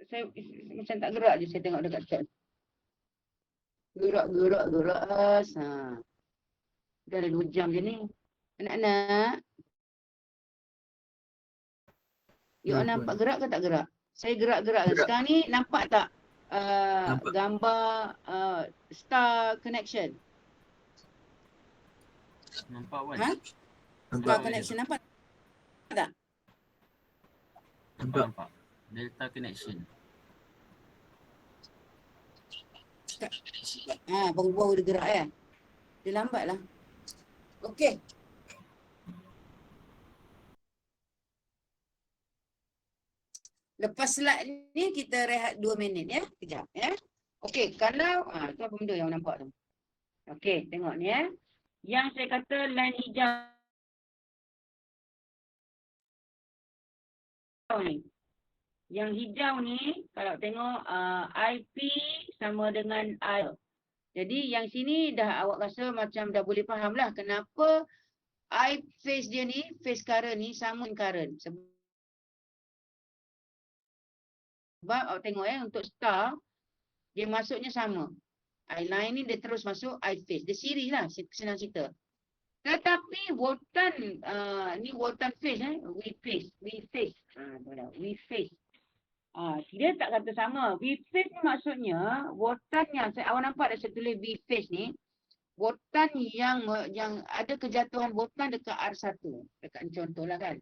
Saya macam tak gerak je saya tengok dekat chat. Gerak. Dah ada 2 jam je ni. Anak-anak. You all nampak gerak ke tak gerak? Saya gerak-gerak. Sekarang ni nampak tak Nampak. gambar star connection? Nampak Wan. Star connection nampak tak? Nampak. Delta connection. Baru-baru dia gerak ya. Dia lambat lah. Okey. Lepas slide ni kita rehat 2 minit ya. Kejap ya. Okey, kalau tu apa benda yang nampak tu? Okey, tengok ni ya. Yang saya kata line hijau ni. Yang hijau ni kalau tengok IP sama dengan I. Jadi yang sini dah awak rasa macam dah boleh faham lah kenapa I phase dia ni, phase current ni sama dengan current. Sebab awak tengok untuk star, dia masuknya sama. I line ni dia terus masuk I phase. Dia series lah, senang cerita. Tetapi voltan, ni voltan phase we phase. We phase. Dia tak kata sama. V phase ni maksudnya voltan yang awak nampak dah saya tulis V phase ni, voltan yang ada kejatuhan voltan dekat R1. Dekat contohlah kan.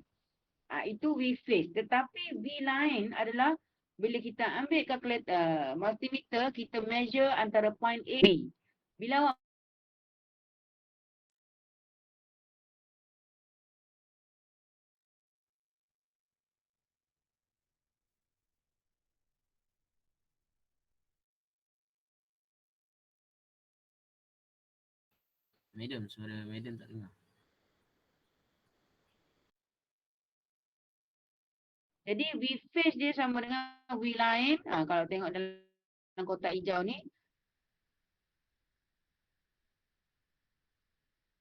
Itu V phase. Tetapi V line adalah bila kita ambil kalkulator multimeter, kita measure antara point A B. Bila awak Madam, suara madam tak dengar. jadi V phase dia sama dengan V line. Kalau tengok dalam kotak hijau ni,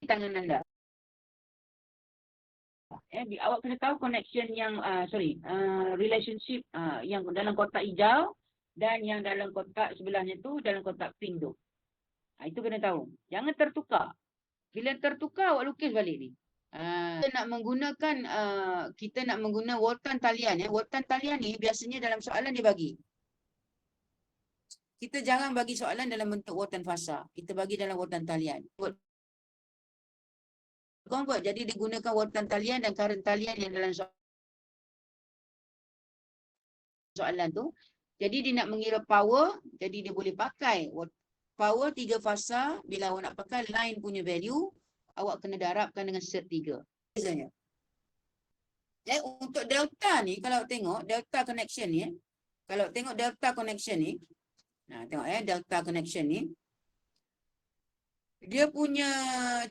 tangan anda. Awak kena tahu connection yang relationship yang dalam kotak hijau dan yang dalam kotak sebelahnya tu dalam kotak pink tu. Itu kena tahu. Jangan tertukar. Bila tertukar awak lukis balik ni. Kita nak menggunakan voltan talian ya. Voltan talian ni biasanya dalam soalan dia bagi. Kita jangan bagi soalan dalam bentuk voltan fasa. Kita bagi dalam voltan talian. Convert. Jadi digunakan voltan talian dan current talian yang dalam soalan tu. Jadi dia nak mengira power, jadi dia boleh pakai power 3 fasa. Bila awak nak pakai line punya value, awak kena darabkan dengan set 3. Misalnya. Untuk delta ni, kalau tengok delta connection ni, kalau tengok delta connection ni, tengok delta connection ni, dia punya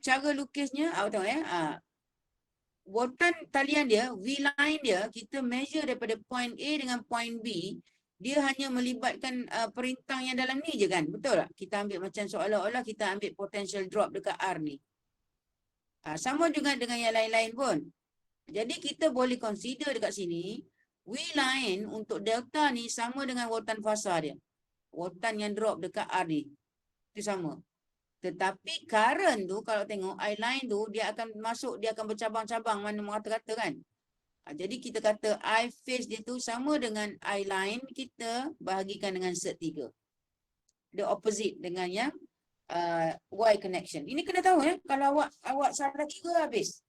cara lukisnya, awak tengok voltan talian dia, V line dia, kita measure daripada point A dengan point B, dia hanya melibatkan perintang yang dalam ni je kan, betul tak? Kita ambil macam seolah-olah kita ambil potential drop dekat R ni. Sama juga dengan yang lain-lain pun. Jadi kita boleh consider dekat sini, V line untuk delta ni sama dengan voltan fasa dia. Voltan yang drop dekat R ni. Itu sama. Tetapi current tu kalau tengok I line tu dia akan masuk, dia akan bercabang-cabang mana kata-kata kan. Jadi kita kata I phase dia tu sama dengan I line, kita bahagikan dengan set 3. The opposite dengan yang Y connection. Ini kena tahu kalau awak salah kira habis.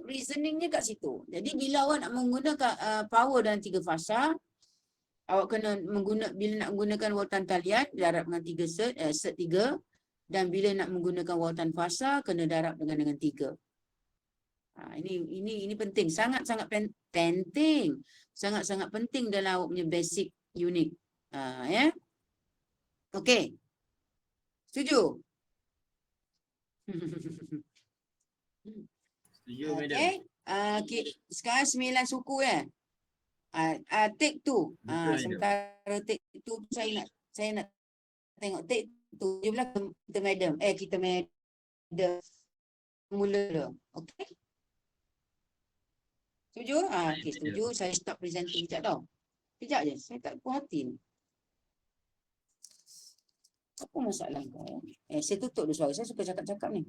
Reasoningnya kat situ. Jadi bila awak nak menggunakan power dalam 3 fasa, awak kena bila nak menggunakan voltan talian darab dengan 3 set 3, dan bila nak menggunakan voltan fasa kena darab dengan 3. Ini penting, sangat-sangat penting. Sangat-sangat penting dalam awak punya basic unit. Ya. Okey. Setuju? Setuju, madam. Okey. Sekarang 9 suku ya. Take 2. Betul, Sementara take 2 saya nak tengok take 2 je pula kita madam. Kita madam mula dulu. Okey. Setuju? Okey, setuju. Saya stop presenting sekejap tau. Sekejap je. Saya tak puas hati ni. Apa masalah kau? Saya tutup dulu suara. Saya suka cakap-cakap ni.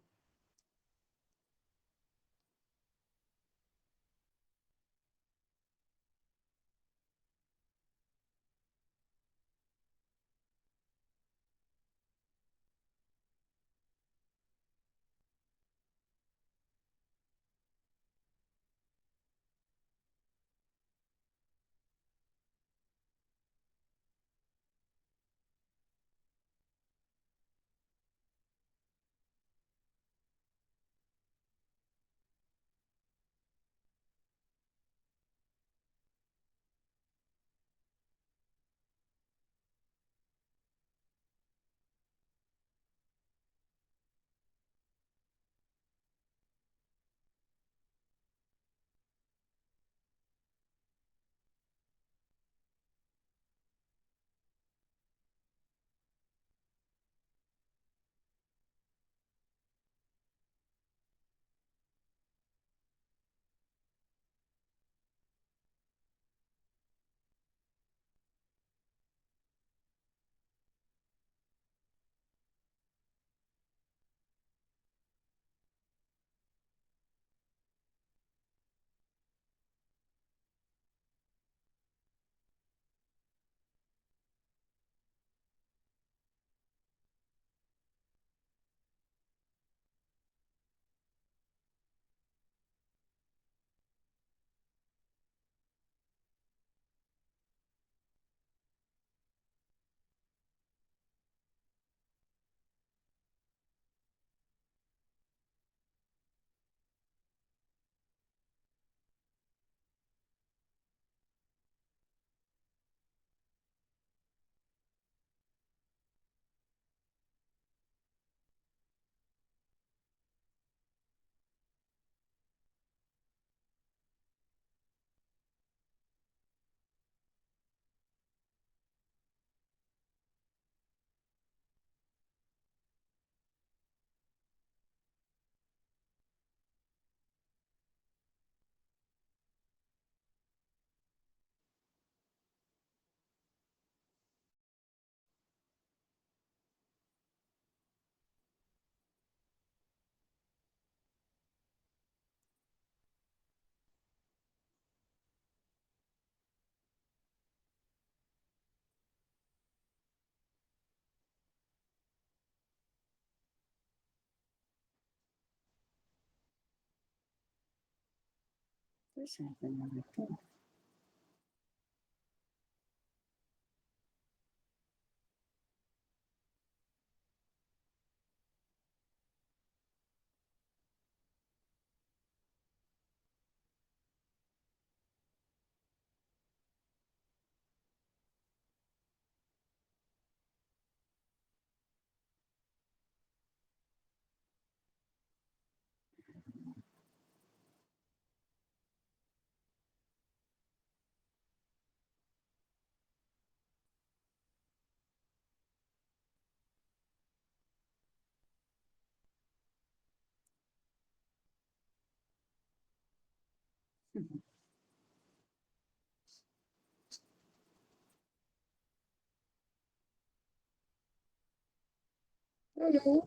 Hello.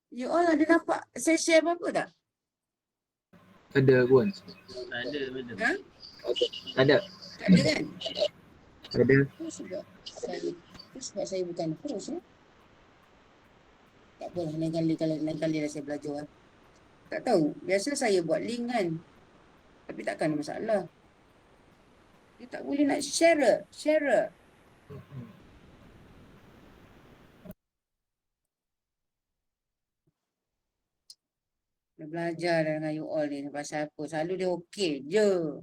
You all ada nampak saya share apa-apa tak? Ada pun. Tak ada madam. Ha? Ada. Tak ada kan? Ada. Itu sebab saya bukan host ya. Tak apalah, lain kali lah saya belajar. Tak tahu, biasa saya buat link kan. Tapi takkan ada masalah. Dia tak boleh nak share. Dah belajar dah dengan you all ni pasal apa. Selalu dia okey je.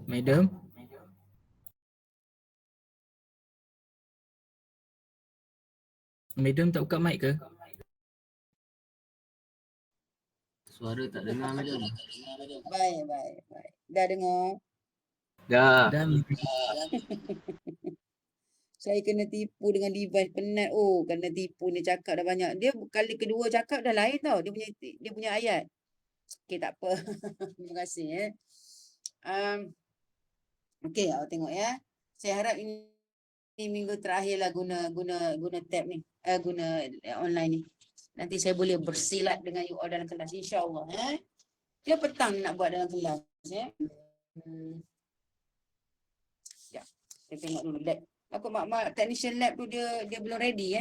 Madam. Madam tak buka mic ke? Suara tak dengar madam. Baik. Dah dengar? Dah. Dah. Saya kena tipu dengan device penat. Oh, kena tipu ni cakap dah banyak. Dia kali kedua cakap dah lain tau. Dia punya ayat. Okey, tak apa. Terima kasih okey, awak tengok ya. Saya harap ini minggu terakhir lah guna tab ni. Guna online ni. Nanti saya boleh bersilat dengan you all dalam kelas, insya-Allah Dia petang nak buat dalam kelas Ya. Saya tengok dulu lab. Aku mak technician lab tu dia belum ready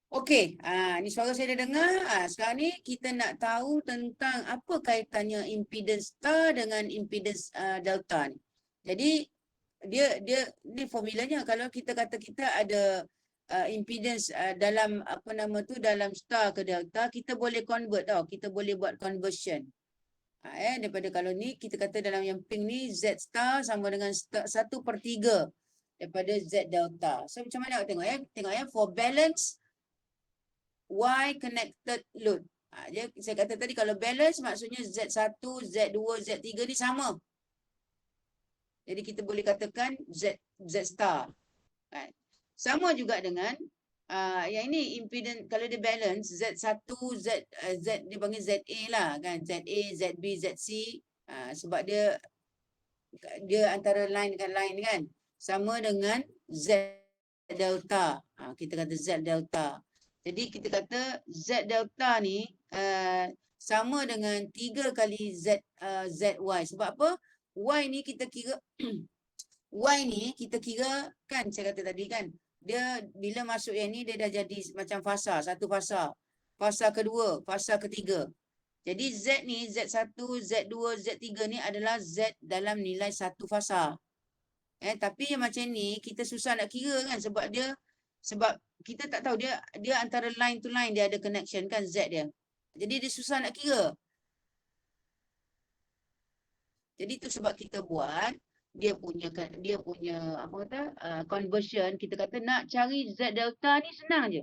Okey, ni suara saya dah dengar. Sekarang ni kita nak tahu tentang apa kaitannya impedance star dengan impedance delta ni. Jadi dia formulanya kalau kita kata kita ada impedance dalam dalam star ke delta, kita boleh convert tau. Kita boleh buat conversion. Daripada kalau ni kita kata dalam yang pink ni Z star sama dengan 1/3 daripada Z delta. So macam mana awak tengok Tengok for balance Y connected load. Saya kata tadi kalau balance maksudnya Z1, Z2, Z3 ni sama. Jadi kita boleh katakan Z star. Sama juga dengan yang ini impedance kalau dia balance Z1, Z dia panggil ZA lah kan. ZA, ZB, ZC. Sebab dia antara line dengan line kan. Sama dengan Z delta. Kita kata Z delta. Jadi kita kata Z delta ni sama dengan 3 kali ZY. Sebab apa? Y ni kita kira Y ni kita kira kan saya kata tadi kan. Dia bila masuk yang ni dia dah jadi macam fasa, satu fasa. Fasa kedua, fasa ketiga. Jadi Z ni, Z1, Z2, Z3 ni adalah Z dalam nilai satu fasa. Tapi yang macam ni kita susah nak kira kan sebab kita tak tahu dia antara line to line dia ada connection kan Z dia. Jadi dia susah nak kira. Jadi itu sebab kita buat dia punya apa kata conversion. Kita kata nak cari Z delta ni senang je.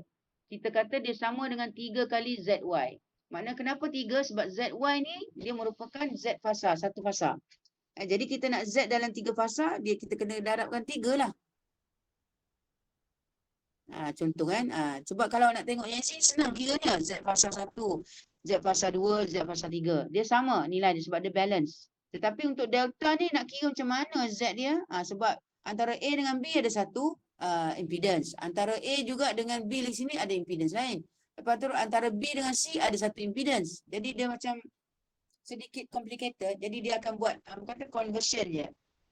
Kita kata dia sama dengan 3 kali ZY. Makna kenapa 3? Sebab ZY ni dia merupakan Z fasa, satu fasa. Jadi kita nak Z dalam 3 fasa, kita kena darabkan 3 lah. Contoh kan. Sebab kalau nak tengok yang sini senang kiranya. Z fasa 1, Z fasa 2, Z fasa 3. Dia sama nilai dia sebab dia balance. Tetapi untuk delta ni nak kira macam mana Z dia. Sebab antara A dengan B ada satu impedance. Antara A juga dengan B di sini ada impedance lain. Lepas tu antara B dengan C ada satu impedance. Jadi dia macam sedikit complicated. Jadi dia akan buat kata conversion je.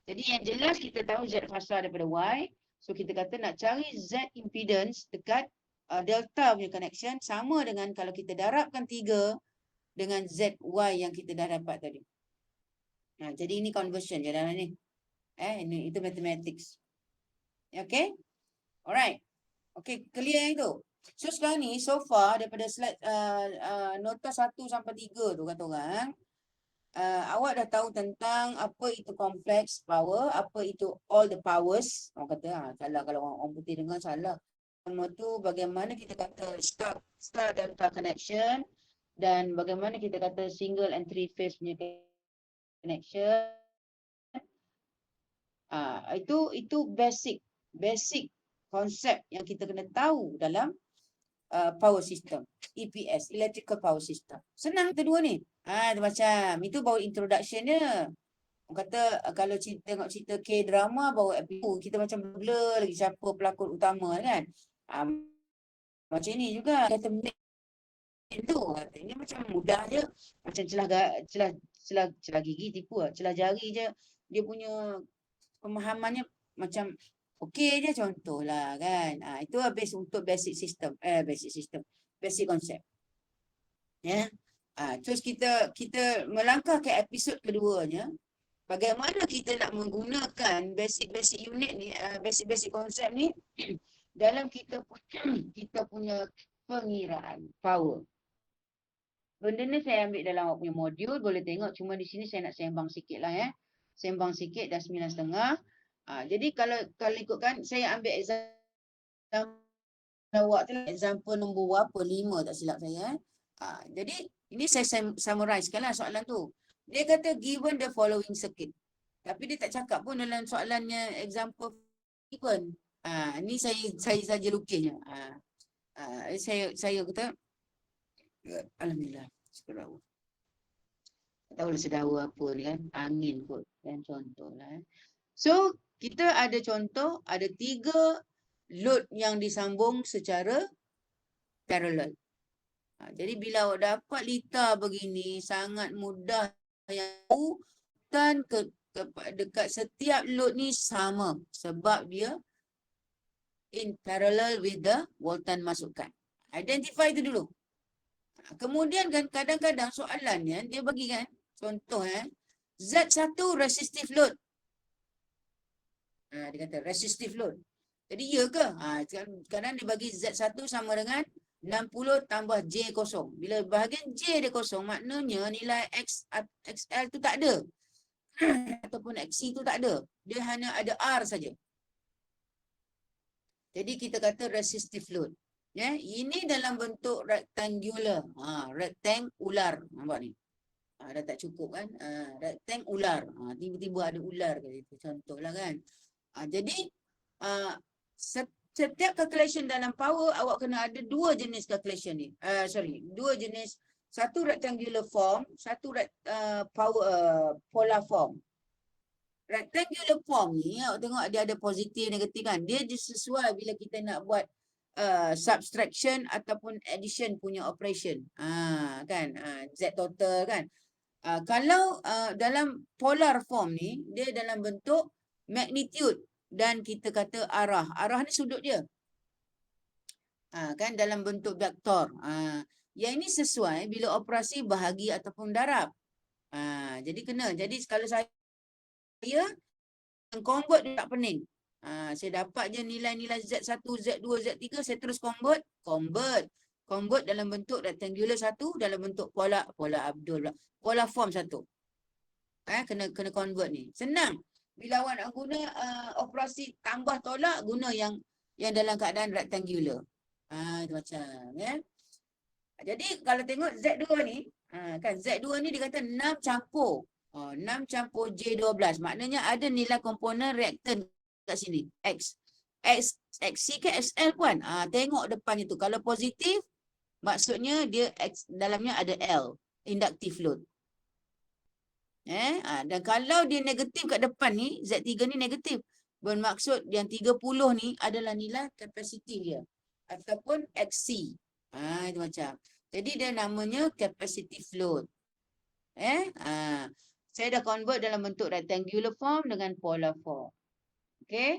Jadi yang jelas kita tahu Z fasa daripada Y. So kita kata nak cari Z impedance dekat delta punya connection sama dengan kalau kita darabkan 3 dengan ZY yang kita dah dapat tadi. Jadi ini conversion je dalam ni. Itu mathematics. Okay? Alright. Okay, clear yang itu. So sekarang ni so far daripada slide nota 1 sampai 3 tu kata orang. Awak dah tahu tentang apa itu complex power, apa itu all the powers. Orang kata salah kalau orang putih dengar salah. Nama tu bagaimana kita kata star delta connection dan bagaimana kita kata single and three phase punya connection. Itu basic konsep yang kita kena tahu dalam power system, EPS, electrical power system. Senang kita dua ni. Macam itu baru introduction dia. Orang kata kalau tengok cerita K-drama baru episode kita macam blur lagi siapa pelakon utama kan. Macam ni juga kata itu ini macam mudah je. Macam celah gigi tipu lah. Celah jari je. Dia punya pemahamannya macam okey je contohlah kan. Itu habis untuk basic konsep. Ya. Terus kita melangkah ke episod keduanya. Bagaimana kita nak menggunakan basic unit ni, basic konsep ni dalam kita punya pengiraan power. Benda ni saya ambil dalam awak punya modul, boleh tengok. Cuma di sini saya nak sembang sikit lah ya. Sembang sikit dah 9.30. Jadi kalau ikutkan, saya ambil example awak tu, example nombor berapa? 5 tak silap saya. Jadi ini saya summarizekan lah soalan tu. Dia kata given the following circuit. Tapi dia tak cakap pun dalam soalannya example given. Ni saya saja lukisnya. Saya kata alhamdulillah. Syukur Allah. Tak tahu lah sedawa apa ni kan. Angin kot. Kan contohlah. So, kita ada contoh, ada 3 load yang disambung secara parallel. Jadi bila awak dapat lita begini, sangat mudah yang dan dekat setiap load ni sama. Sebab dia in parallel with the voltan masukkan. Identify itu dulu. Kemudian kan kadang-kadang soalannya dia bagi kan contoh Z1 resistive load. Dia kata resistive load. Jadi ya ke? Kadang dia bagi Z1 sama dengan 60 tambah J kosong. Bila bahagian J dia kosong, maknanya nilai XL tu tak ada. Ataupun XC tu tak ada. Dia hanya ada R saja. Jadi kita kata resistive load. Ini dalam bentuk rectangular. Rectangular. Nampak ni? Dah tak cukup kan? Rectangular. Tiba-tiba ada ular ke itu. Contohlah kan. Jadi setiap calculation dalam power awak kena ada 2 jenis calculation ni. Dua jenis. Satu rectangular form, satu polar form. Rectangular form ni awak tengok dia ada positif negatif kan. Dia sesuai bila kita nak buat subtraction ataupun addition punya operation. Kan Z total kan. Kalau dalam polar form ni dia dalam bentuk magnitude dan kita kata arah. Arah ni sudut dia. Kan dalam bentuk vektor. Yang ini sesuai bila operasi bahagi ataupun darab. Jadi kena. Jadi kalau saya convert dia tak pening. Saya dapat je nilai-nilai Z1, Z2, Z3, saya terus convert. Convert dalam bentuk rectangular satu, dalam bentuk polar form satu. Kena convert ni. Senang. Bila awak nak guna operasi tambah tolak, guna yang dalam keadaan rectangular. Itu macam Jadi kalau tengok Z2 ni, kan Z2 ni dia kata 6 campur 6 campur J12. Maknanya ada nilai komponen reaktan kat sini. XC ke XL puan? Tengok depan itu. Kalau positif, maksudnya dia dalamnya ada L. Inductive load. Dan kalau dia negatif kat depan ni, Z3 ni negatif. Bermaksud yang 30 ni adalah nilai kapasiti dia. Ataupun XC. Itu macam. Jadi dia namanya capacitive load. Saya dah convert dalam bentuk rectangular form dengan polar form. Okay.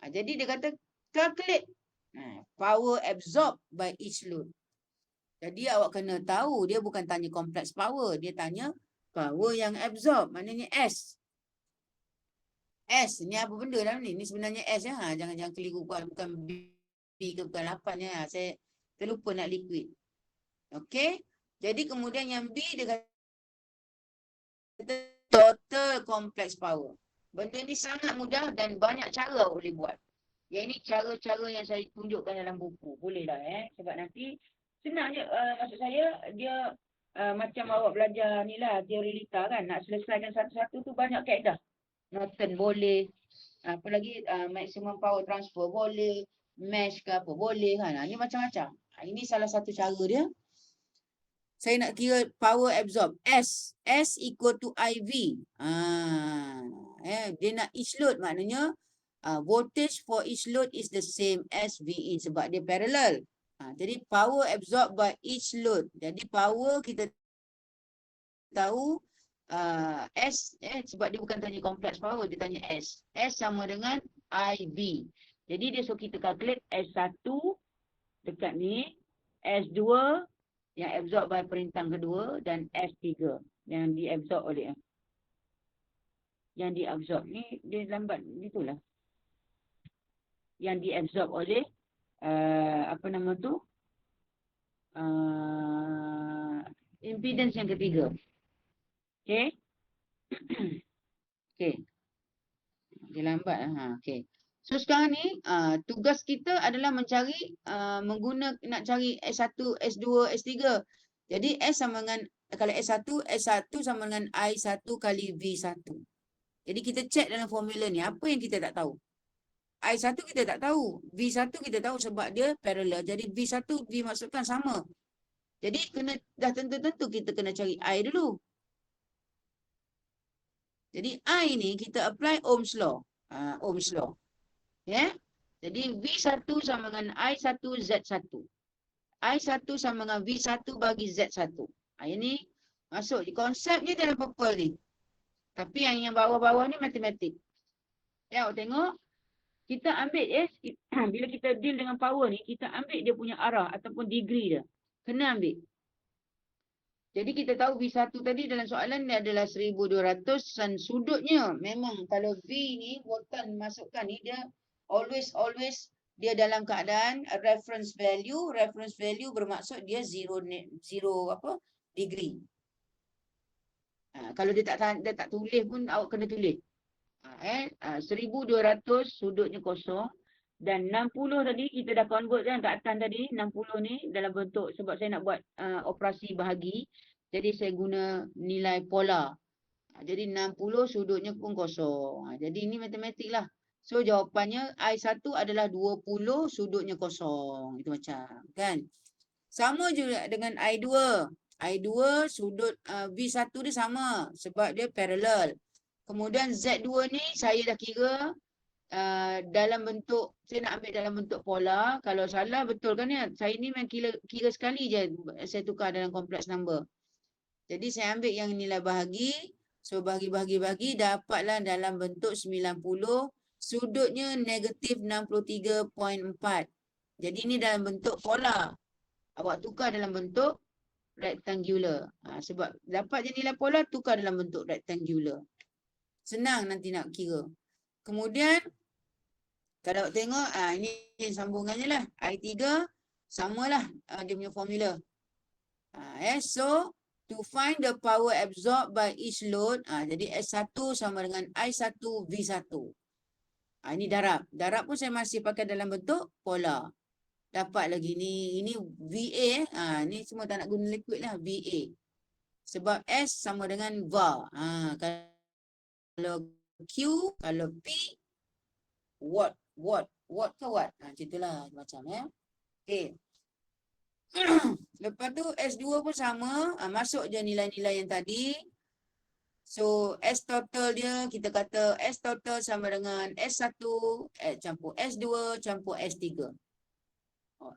Jadi dia kata calculate power absorbed by each load. Jadi awak kena tahu dia bukan tanya complex power. Dia tanya power yang absorb. Maknanya S. S ni apa benda dalam ni? Ni sebenarnya S ya. Jangan keliru bukan B ke bukan 8 ya. Saya terlupa nak liquid. Okay. Jadi kemudian yang B dia kata total complex power. Benda ni sangat mudah dan banyak cara boleh buat. Yang ini cara-cara yang saya tunjukkan dalam buku. Boleh lah sebab nanti senang je. Maksud saya dia macam awak belajar ni lah teori lita kan. Nak selesaikan satu-satu tu banyak kaedah. Norton boleh. Apa lagi maximum power transfer boleh. Mesh ke apa boleh kan. Ini macam-macam. Ini salah satu cara dia. Saya nak kira power absorb. S equal to IV. Dia nak each load. Maknanya voltage for each load is the same as VE. Sebab dia parallel. Jadi power absorb by each load. Jadi power kita tahu S. Sebab dia bukan tanya complex power. Dia tanya S. S sama dengan IV. Jadi dia suruh kita calculate S1 dekat ni. S2 yang absorb by perintah kedua dan S3 yang diabsorb oleh ni dia lambat itulah yang diabsorb oleh apa nama tu impedance yang ketiga. Okey. Okey. Dia lambat okey. So sekarang ni tugas kita adalah mencari nak cari S1, S2, S3. Jadi S sama dengan kalau S1 sama dengan I1 kali V1. Jadi kita cek dalam formula ni apa yang kita tak tahu. I1 kita tak tahu. V1 kita tahu sebab dia parallel. Jadi V1 dimasukkan sama. Jadi dah tentu-tentu kita kena cari I dulu. Jadi I ni kita apply Ohm's law. Ohm's law. Ya. Yeah? Jadi V1 sama dengan I1 Z1. I1 sama dengan V1 bagi Z1. Ini masuk. Konsepnya dalam purple ni. Tapi yang bawah-bawah ni matematik. Ya, tengok. Kita ambil bila kita deal dengan power ni, kita ambil dia punya arah ataupun degree dia. Kena ambil. Jadi kita tahu V1 tadi dalam soalan dia adalah 1200 dan sudutnya memang kalau V ni voltan masukkan ni dia always dia dalam keadaan reference value. Reference value bermaksud dia zero degree. Kalau dia tak tulis pun awak kena tulis. 1200 sudutnya kosong dan 60 tadi kita dah convert kan kat atas tadi 60 ni dalam bentuk sebab saya nak buat operasi bahagi jadi saya guna nilai polar. Jadi 60 sudutnya pun kosong. Jadi ini matematik lah. So jawapannya I1 adalah 20 sudutnya kosong. Itu macam kan. Sama juga dengan I2. I2 sudut V1 dia sama sebab dia parallel. Kemudian Z2 ni saya dah kira dalam bentuk, saya nak ambil dalam bentuk polar. Kalau salah betul kan ya? Saya ni memang kira sekali je saya tukar dalam complex number. Jadi saya ambil yang nilai bahagi. So bahagi dapatlah dalam bentuk 90. Sudutnya negatif 63.4. Jadi ini dalam bentuk polar. Awak tukar dalam bentuk rectangular. Sebab dapat je nilai polar, tukar dalam bentuk rectangular. Senang nanti nak kira. Kemudian, kalau awak tengok, ini sambungannya lah. I3, samalah dia punya formula. So, to find the power absorbed by each load, jadi S1 sama dengan I1 V1. Ini darab. Darab pun saya masih pakai dalam bentuk polar. Dapat lagi ni, ini VA. Ni semua tak nak guna liquid lah, VA. Sebab S sama dengan VAR. Kalau Q, kalau P, watt ke watt. Macam itulah macam ya. Okay. Lepas tu S2 pun sama. Masuk je nilai-nilai yang tadi. So S total dia, kita kata S total sama dengan S1 campur S2 campur S3.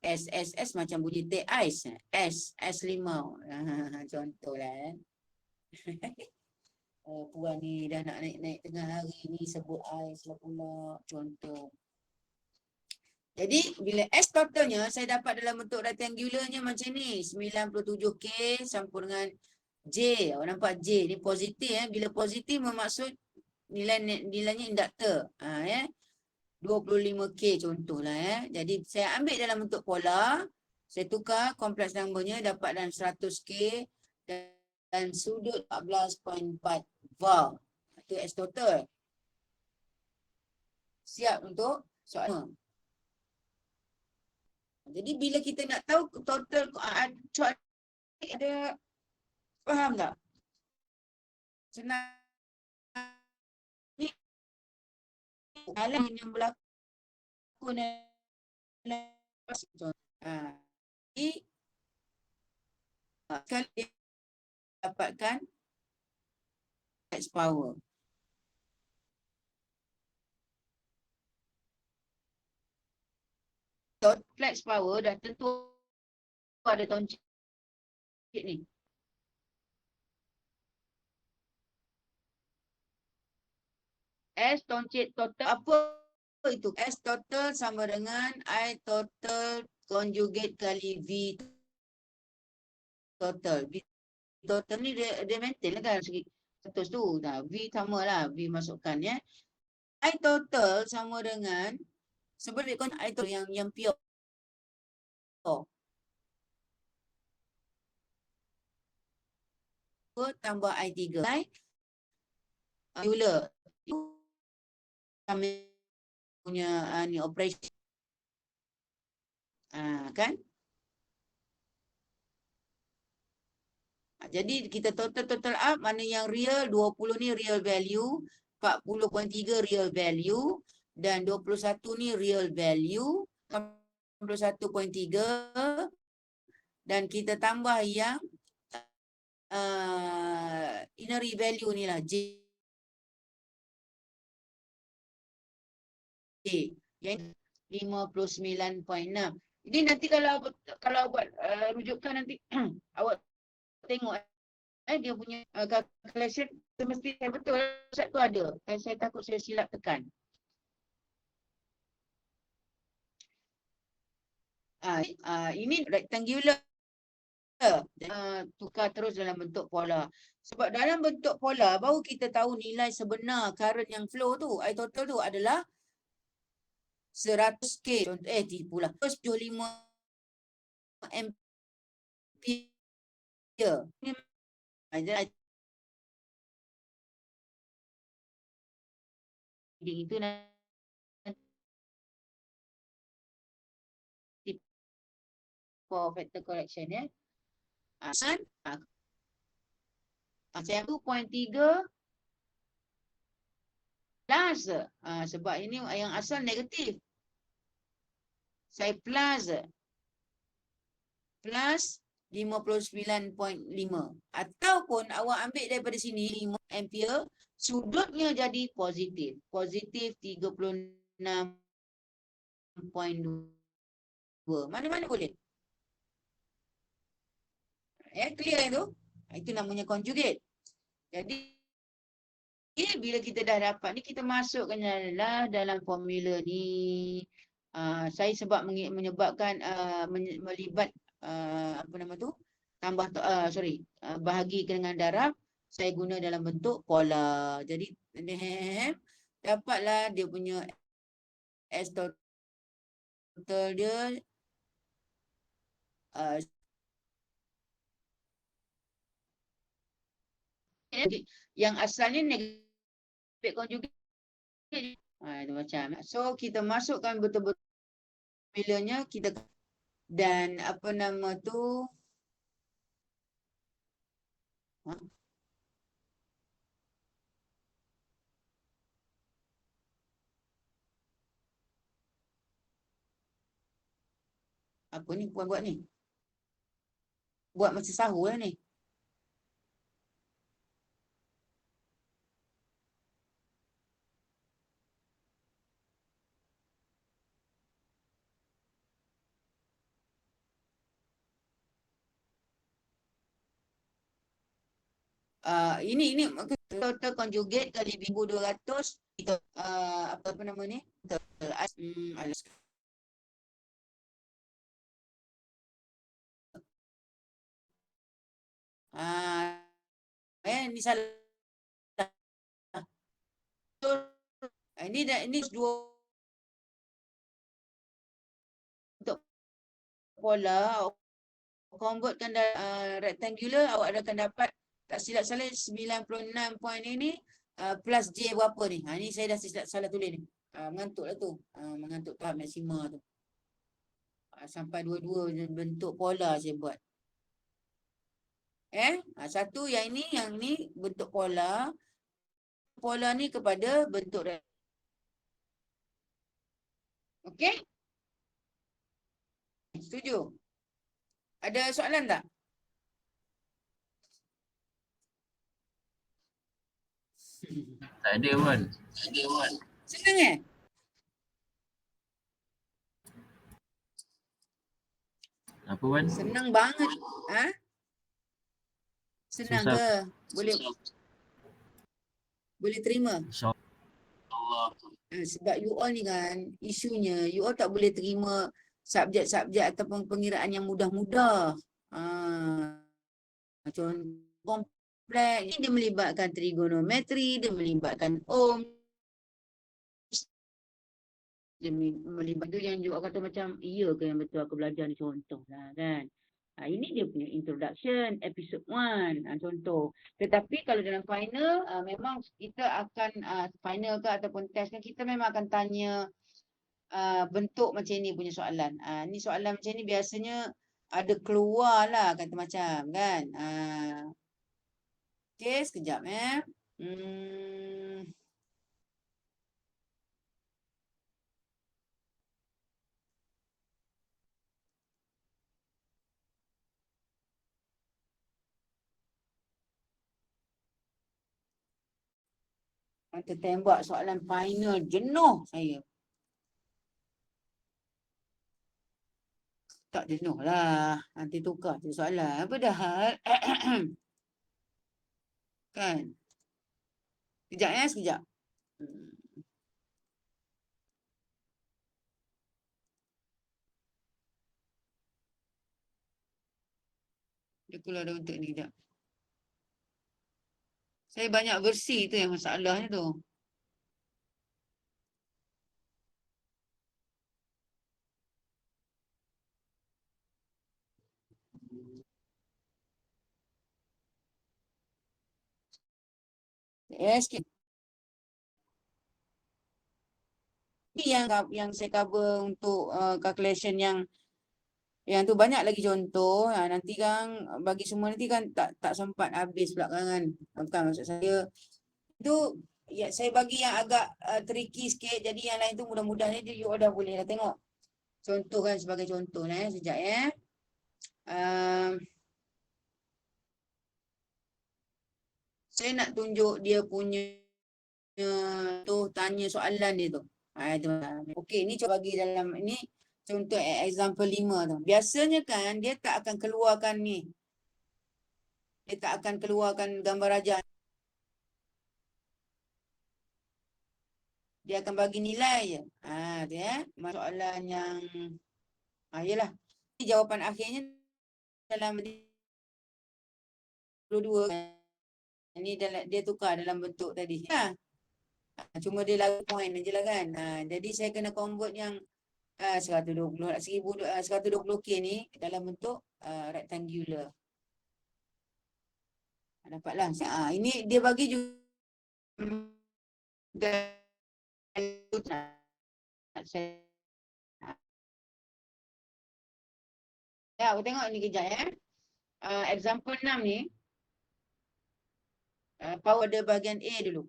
S macam bunyi teh ais. S limau. Contohlah. Puan ni dah nak naik tengah hari ni sebut ais lah pula. Contoh. Jadi bila S totalnya saya dapat dalam bentuk rectangularnya macam ni. 97K campur dengan J. Awak nampak J ni positif. Bila positif bermaksud nilainya induktor. 25K contohlah. Jadi saya ambil dalam bentuk polar. Saya tukar kompleks numbernya dapat dalam 100K dan sudut 14.4 VAR. Itu S total. Siap untuk soalan. Jadi bila kita nak tahu total ada, faham tak? Senang. Alam yang berlaku jadi sekali dapatkan flex power. Flex power dah tentu ada toncik ni. S toncik total apa itu? S total sama dengan I total conjugate kali V total. V total ni dia maintain lah kan segi 100 tu. Dah V sama lah. V masukkan ya. I total sama dengan sebenarnya kan I total yang pure. Tambah I3. Angular. Kami punya ni operation. Kan? Jadi kita total up mana yang real 20 ni real value, 40.3 real value, Dan 21 ni real value. 81.3. Dan kita tambah yang inner value ni lah. J. Yang 59.6. Jadi nanti kalau buat rujukan nanti awak tengok dia punya calculation mesti betul satu ada. Saya takut saya silap tekan. Ini rectangular. Tukar terus dalam bentuk pola. Sebab dalam bentuk pola baru kita tahu nilai sebenar current yang flow tu, I total tu adalah 100K. Tipulah. 175 ampere. Itu nanti for factor correction ya. Saya 2.3 plus. Sebab ini yang asal negatif. Saya plus 59.5. Ataupun awak ambil daripada sini 5 ampere, sudutnya jadi positif. Positif 36.2. Mana-mana boleh. Clear itu? Itu namanya conjugate. Jadi bila kita dah dapat ni, kita masukkan dalam formula ni. Saya sebab menyebabkan melibat apa nama tu? Bahagi dengan darab, saya guna dalam bentuk pola. Jadi dapatlah dia punya S total dia yang asalnya negatif conjugate. Itu macam. So kita masukkan betul-betul formulanya kita, dan apa nama tu, apa ni puan buat ni? Buat masa sahur lah ni. Ini total conjugate kali 1200 kita apa nama ni? Ini salah. Ini dua untuk pola, convertkan rectangular, awak akan dapat, tak silap salah 96 point ini plus J berapa ni. Ni saya dah silap salah tulis ni. Mengantuk lah tu. Mengantuk tahap maksima tu. Sampai dua-dua bentuk pola saya buat. Satu yang ni bentuk pola. Pola ni kepada bentuk okey? Setuju? Ada soalan tak? Tak ada pun. Senang Apa pun? Senang banget. Senang Susah. ke? Boleh terima? InsyaAllah. Sebab you all ni kan, isunya you all tak boleh terima subjek-subjek ataupun pengiraan yang mudah-mudah. Contoh kompleks, ini dia melibatkan trigonometri, dia melibatkan ohm, dia melibatkan yang juga kata macam, iya ke yang betul aku belajar ni, contoh lah kan. Ini dia punya introduction, episode 1, contoh. Tetapi kalau dalam final, memang kita akan, final ke ataupun test kan, kita memang akan tanya bentuk macam ni punya soalan. Ni soalan macam ni biasanya ada keluar lah, kata macam kan. Okey, sekejap . Tertembak soalan final, jenuh saya. Tak jenuh lah. Nanti tukar je soalan. Apa dah hal? Kan? Sekejap ya, sekejap. Dia keluar ada untuk ni kejap. Saya banyak versi tu yang masalahnya tu. Sikit. Ini yang saya cover untuk calculation yang tu banyak lagi contoh. Nanti kan bagi semua nanti kan tak sempat habis pula kan. Bukan maksud saya. Itu ya, saya bagi yang agak tricky sikit. Jadi yang lain tu mudah-mudah ni you dah boleh dah tengok. Contoh kan sebagai contoh lah sekejap ya. Saya nak tunjuk dia punya tu tanya soalan dia tu. Okey, ni cuba bagi dalam ini contoh example 5 tu. Biasanya kan dia tak akan keluarkan ni. Dia tak akan keluarkan gambar raja. Dia akan bagi nilai je. Tu ya. Soalan yang yalah. Ini jawapan akhirnya dalam 22 kan. Ini dia tukar dalam bentuk tadi. Cuma dia lagi point je lah kan. Jadi saya kena convert yang 120 120K ni dalam bentuk rectangular. Dapatlah. Ini dia bagi juga aku tengok ni kejap ya. Example 6 ni power ada bahagian A dulu.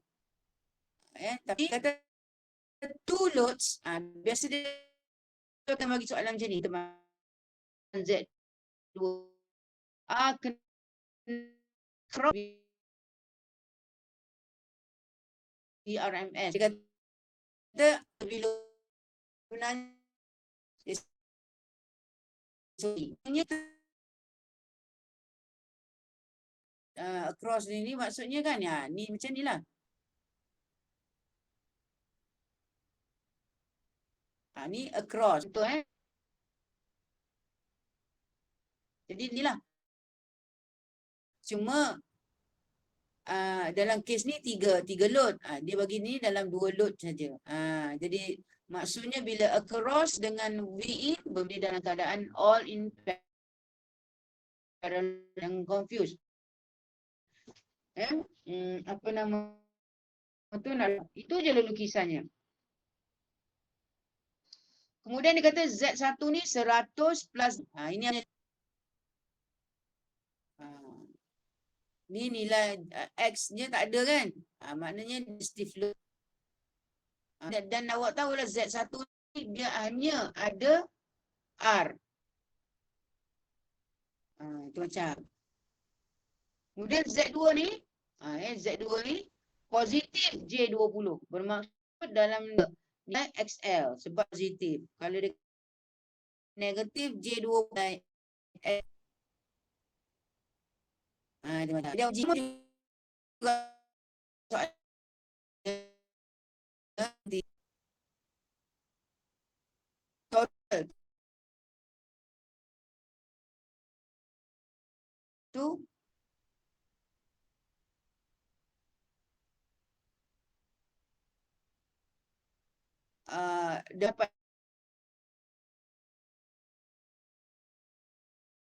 Tapi kata two loads, biasa dia akan bagi soalan macam ni, teman Z2 cross VRMS. Dia kata bila gunanya across ni maksudnya kan ya, ni macam ni lah. Ni across betul Jadi inilah. Cuma dalam kes ni tiga load. Dia bagi ni dalam 2 load saja. Jadi maksudnya bila across dengan VE berbeda dalam keadaan all in parallel yang confused. Apa nama tu itu je lukisannya. Kemudian dia kata Z1 ni 100 plus ini hanya ni nilai X-nya tak ada kan? Maknanya stiff load. Dan awak tahulah Z1 ni dia hanya ada R. Itu macam. Kemudian Z2 ni, Z2 ni positif J20. Bermaksud dalam nilai XL sebab positif. Kalau dia negatif J20. Itu macam. Dia uji juga soal total tu dapat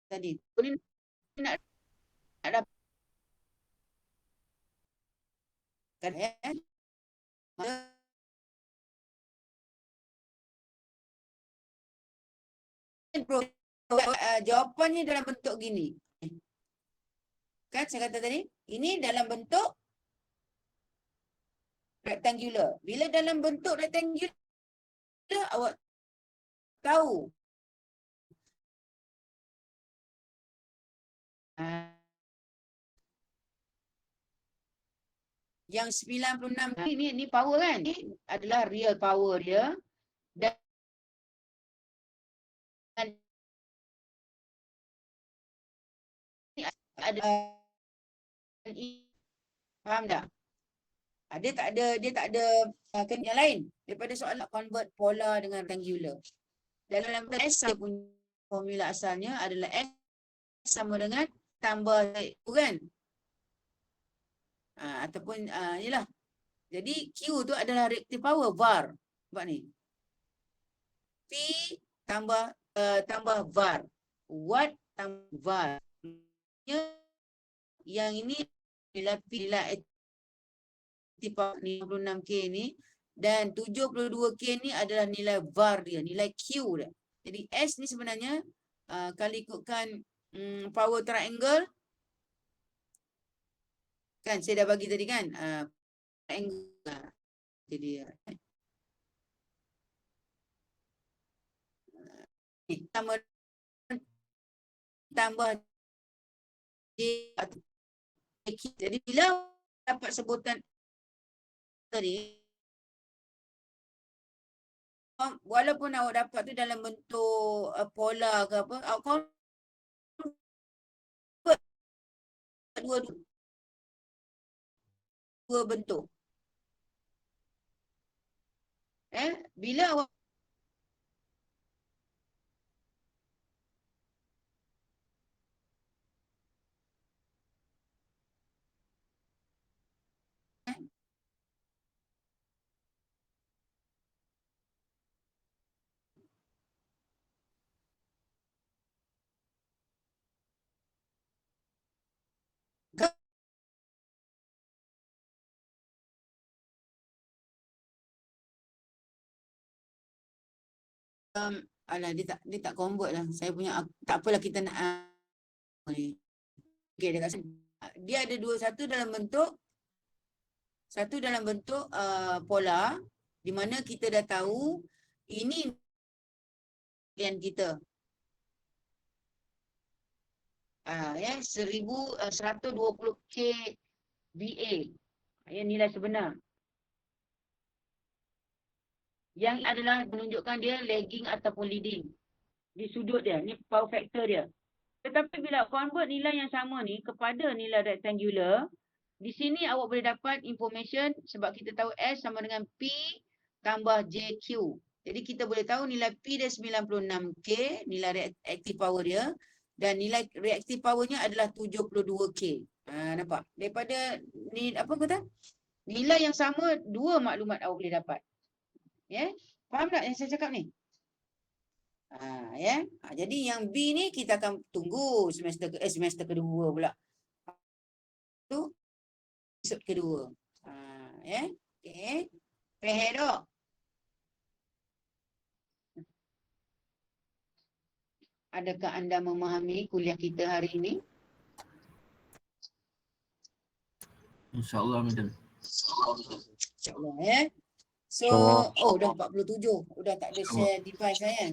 tadi. Ini nak dapat kan jawapannya dalam bentuk gini. Kan saya kata tadi, ini dalam bentuk rectangular. Bila dalam bentuk rectangular, awak tahu. Yang 96 ni power kan? Ni adalah real power dia. Dan ada faham tak? Dia tak ada yang lain daripada soalan convert polar dengan rectangular. Dalam S dia punya formula asalnya adalah S sama dengan tambah itu kan? Ataupun inilah. Jadi Q tu adalah reactive power VAR. Nampak ni. P tambah VAR. Watt tambah VAR. Yang ini nilai P nilai 56K ni dan 72K ni adalah nilai VAR dia, nilai Q dia. Jadi S ni sebenarnya kalau ikutkan power triangle kan saya dah bagi tadi kan triangle. Jadi tambah J atau K. Jadi bila dapat sebutan tadi, walaupun awak dapat tu dalam bentuk polar ke apa, awak dua bentuk. Bila awak alah dia tak convert lah. Saya punya tak apalah kita nak ni. Okey dekat sini. Dia ada dua, satu dalam bentuk polar di mana kita dah tahu ini yang kita 1120 kVA yang nilai sebenar. Yang adalah menunjukkan dia lagging ataupun leading di sudut dia. Ni power factor dia. Tetapi bila convert nilai yang sama ni kepada nilai rectangular, di sini awak boleh dapat information sebab kita tahu S sama dengan P tambah JQ. Jadi kita boleh tahu nilai P dia 96K, nilai reactive power dia. Dan nilai reactive powernya adalah 72K. Nampak? Daripada ni apa kata? Nilai yang sama, dua maklumat awak boleh dapat. Ya, faham tak yang saya cakap ni? Jadi yang B ni kita akan tunggu semester kedua pula. Tu episod kedua. Okey. Faham tak? Adakah anda memahami kuliah kita hari ini? InsyaAllah, Madam. InsyaAllah So, dah 47. Dah tak ada share device saya.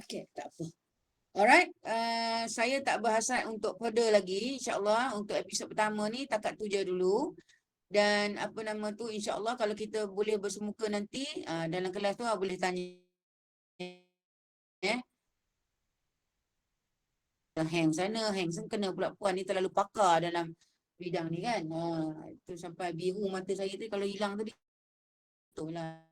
Okey, tak apa. Alright, saya tak berhasrat untuk further lagi. InsyaAllah untuk episod pertama ni takat tu je dulu. Dan apa nama tu, insyaAllah kalau kita boleh bersemuka nanti dalam kelas tu boleh tanya. Hang sana kena pula puan ni terlalu pakar dalam bidang ni kan. Itu sampai biru mata saya tu kalau hilang tadi. Betul lah.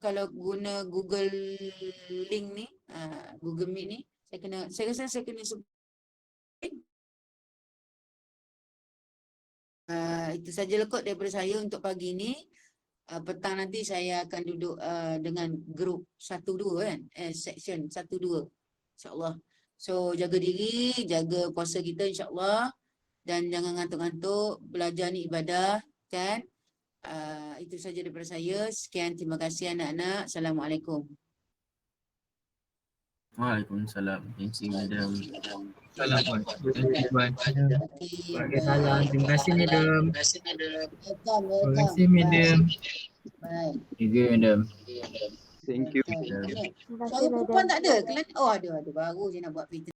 Kalau guna Google Link ni, Google Meet ni, saya rasa saya kena itu saja lekut daripada saya untuk pagi ni. Petang nanti saya akan duduk dengan grup 1-2 kan, section 1-2 insyaAllah. So jaga diri, jaga puasa kita insyaAllah. Dan jangan ngantuk-ngantuk, belajar ni ibadah kan. Itu saja daripada saya. Sekian, terima kasih anak-anak. Assalamualaikum. Waalaikumsalam. Thank you, Madam. Assalamualaikum. Waalaikumsalam. Terima kasih, Madam. Welcome. Terima kasih, Madam. Bye. Juga, Madam. Thank you. Okay. Terima Suara kasih, perempuan Madam. tak ada? Oh ada. Baru je nak buat filter.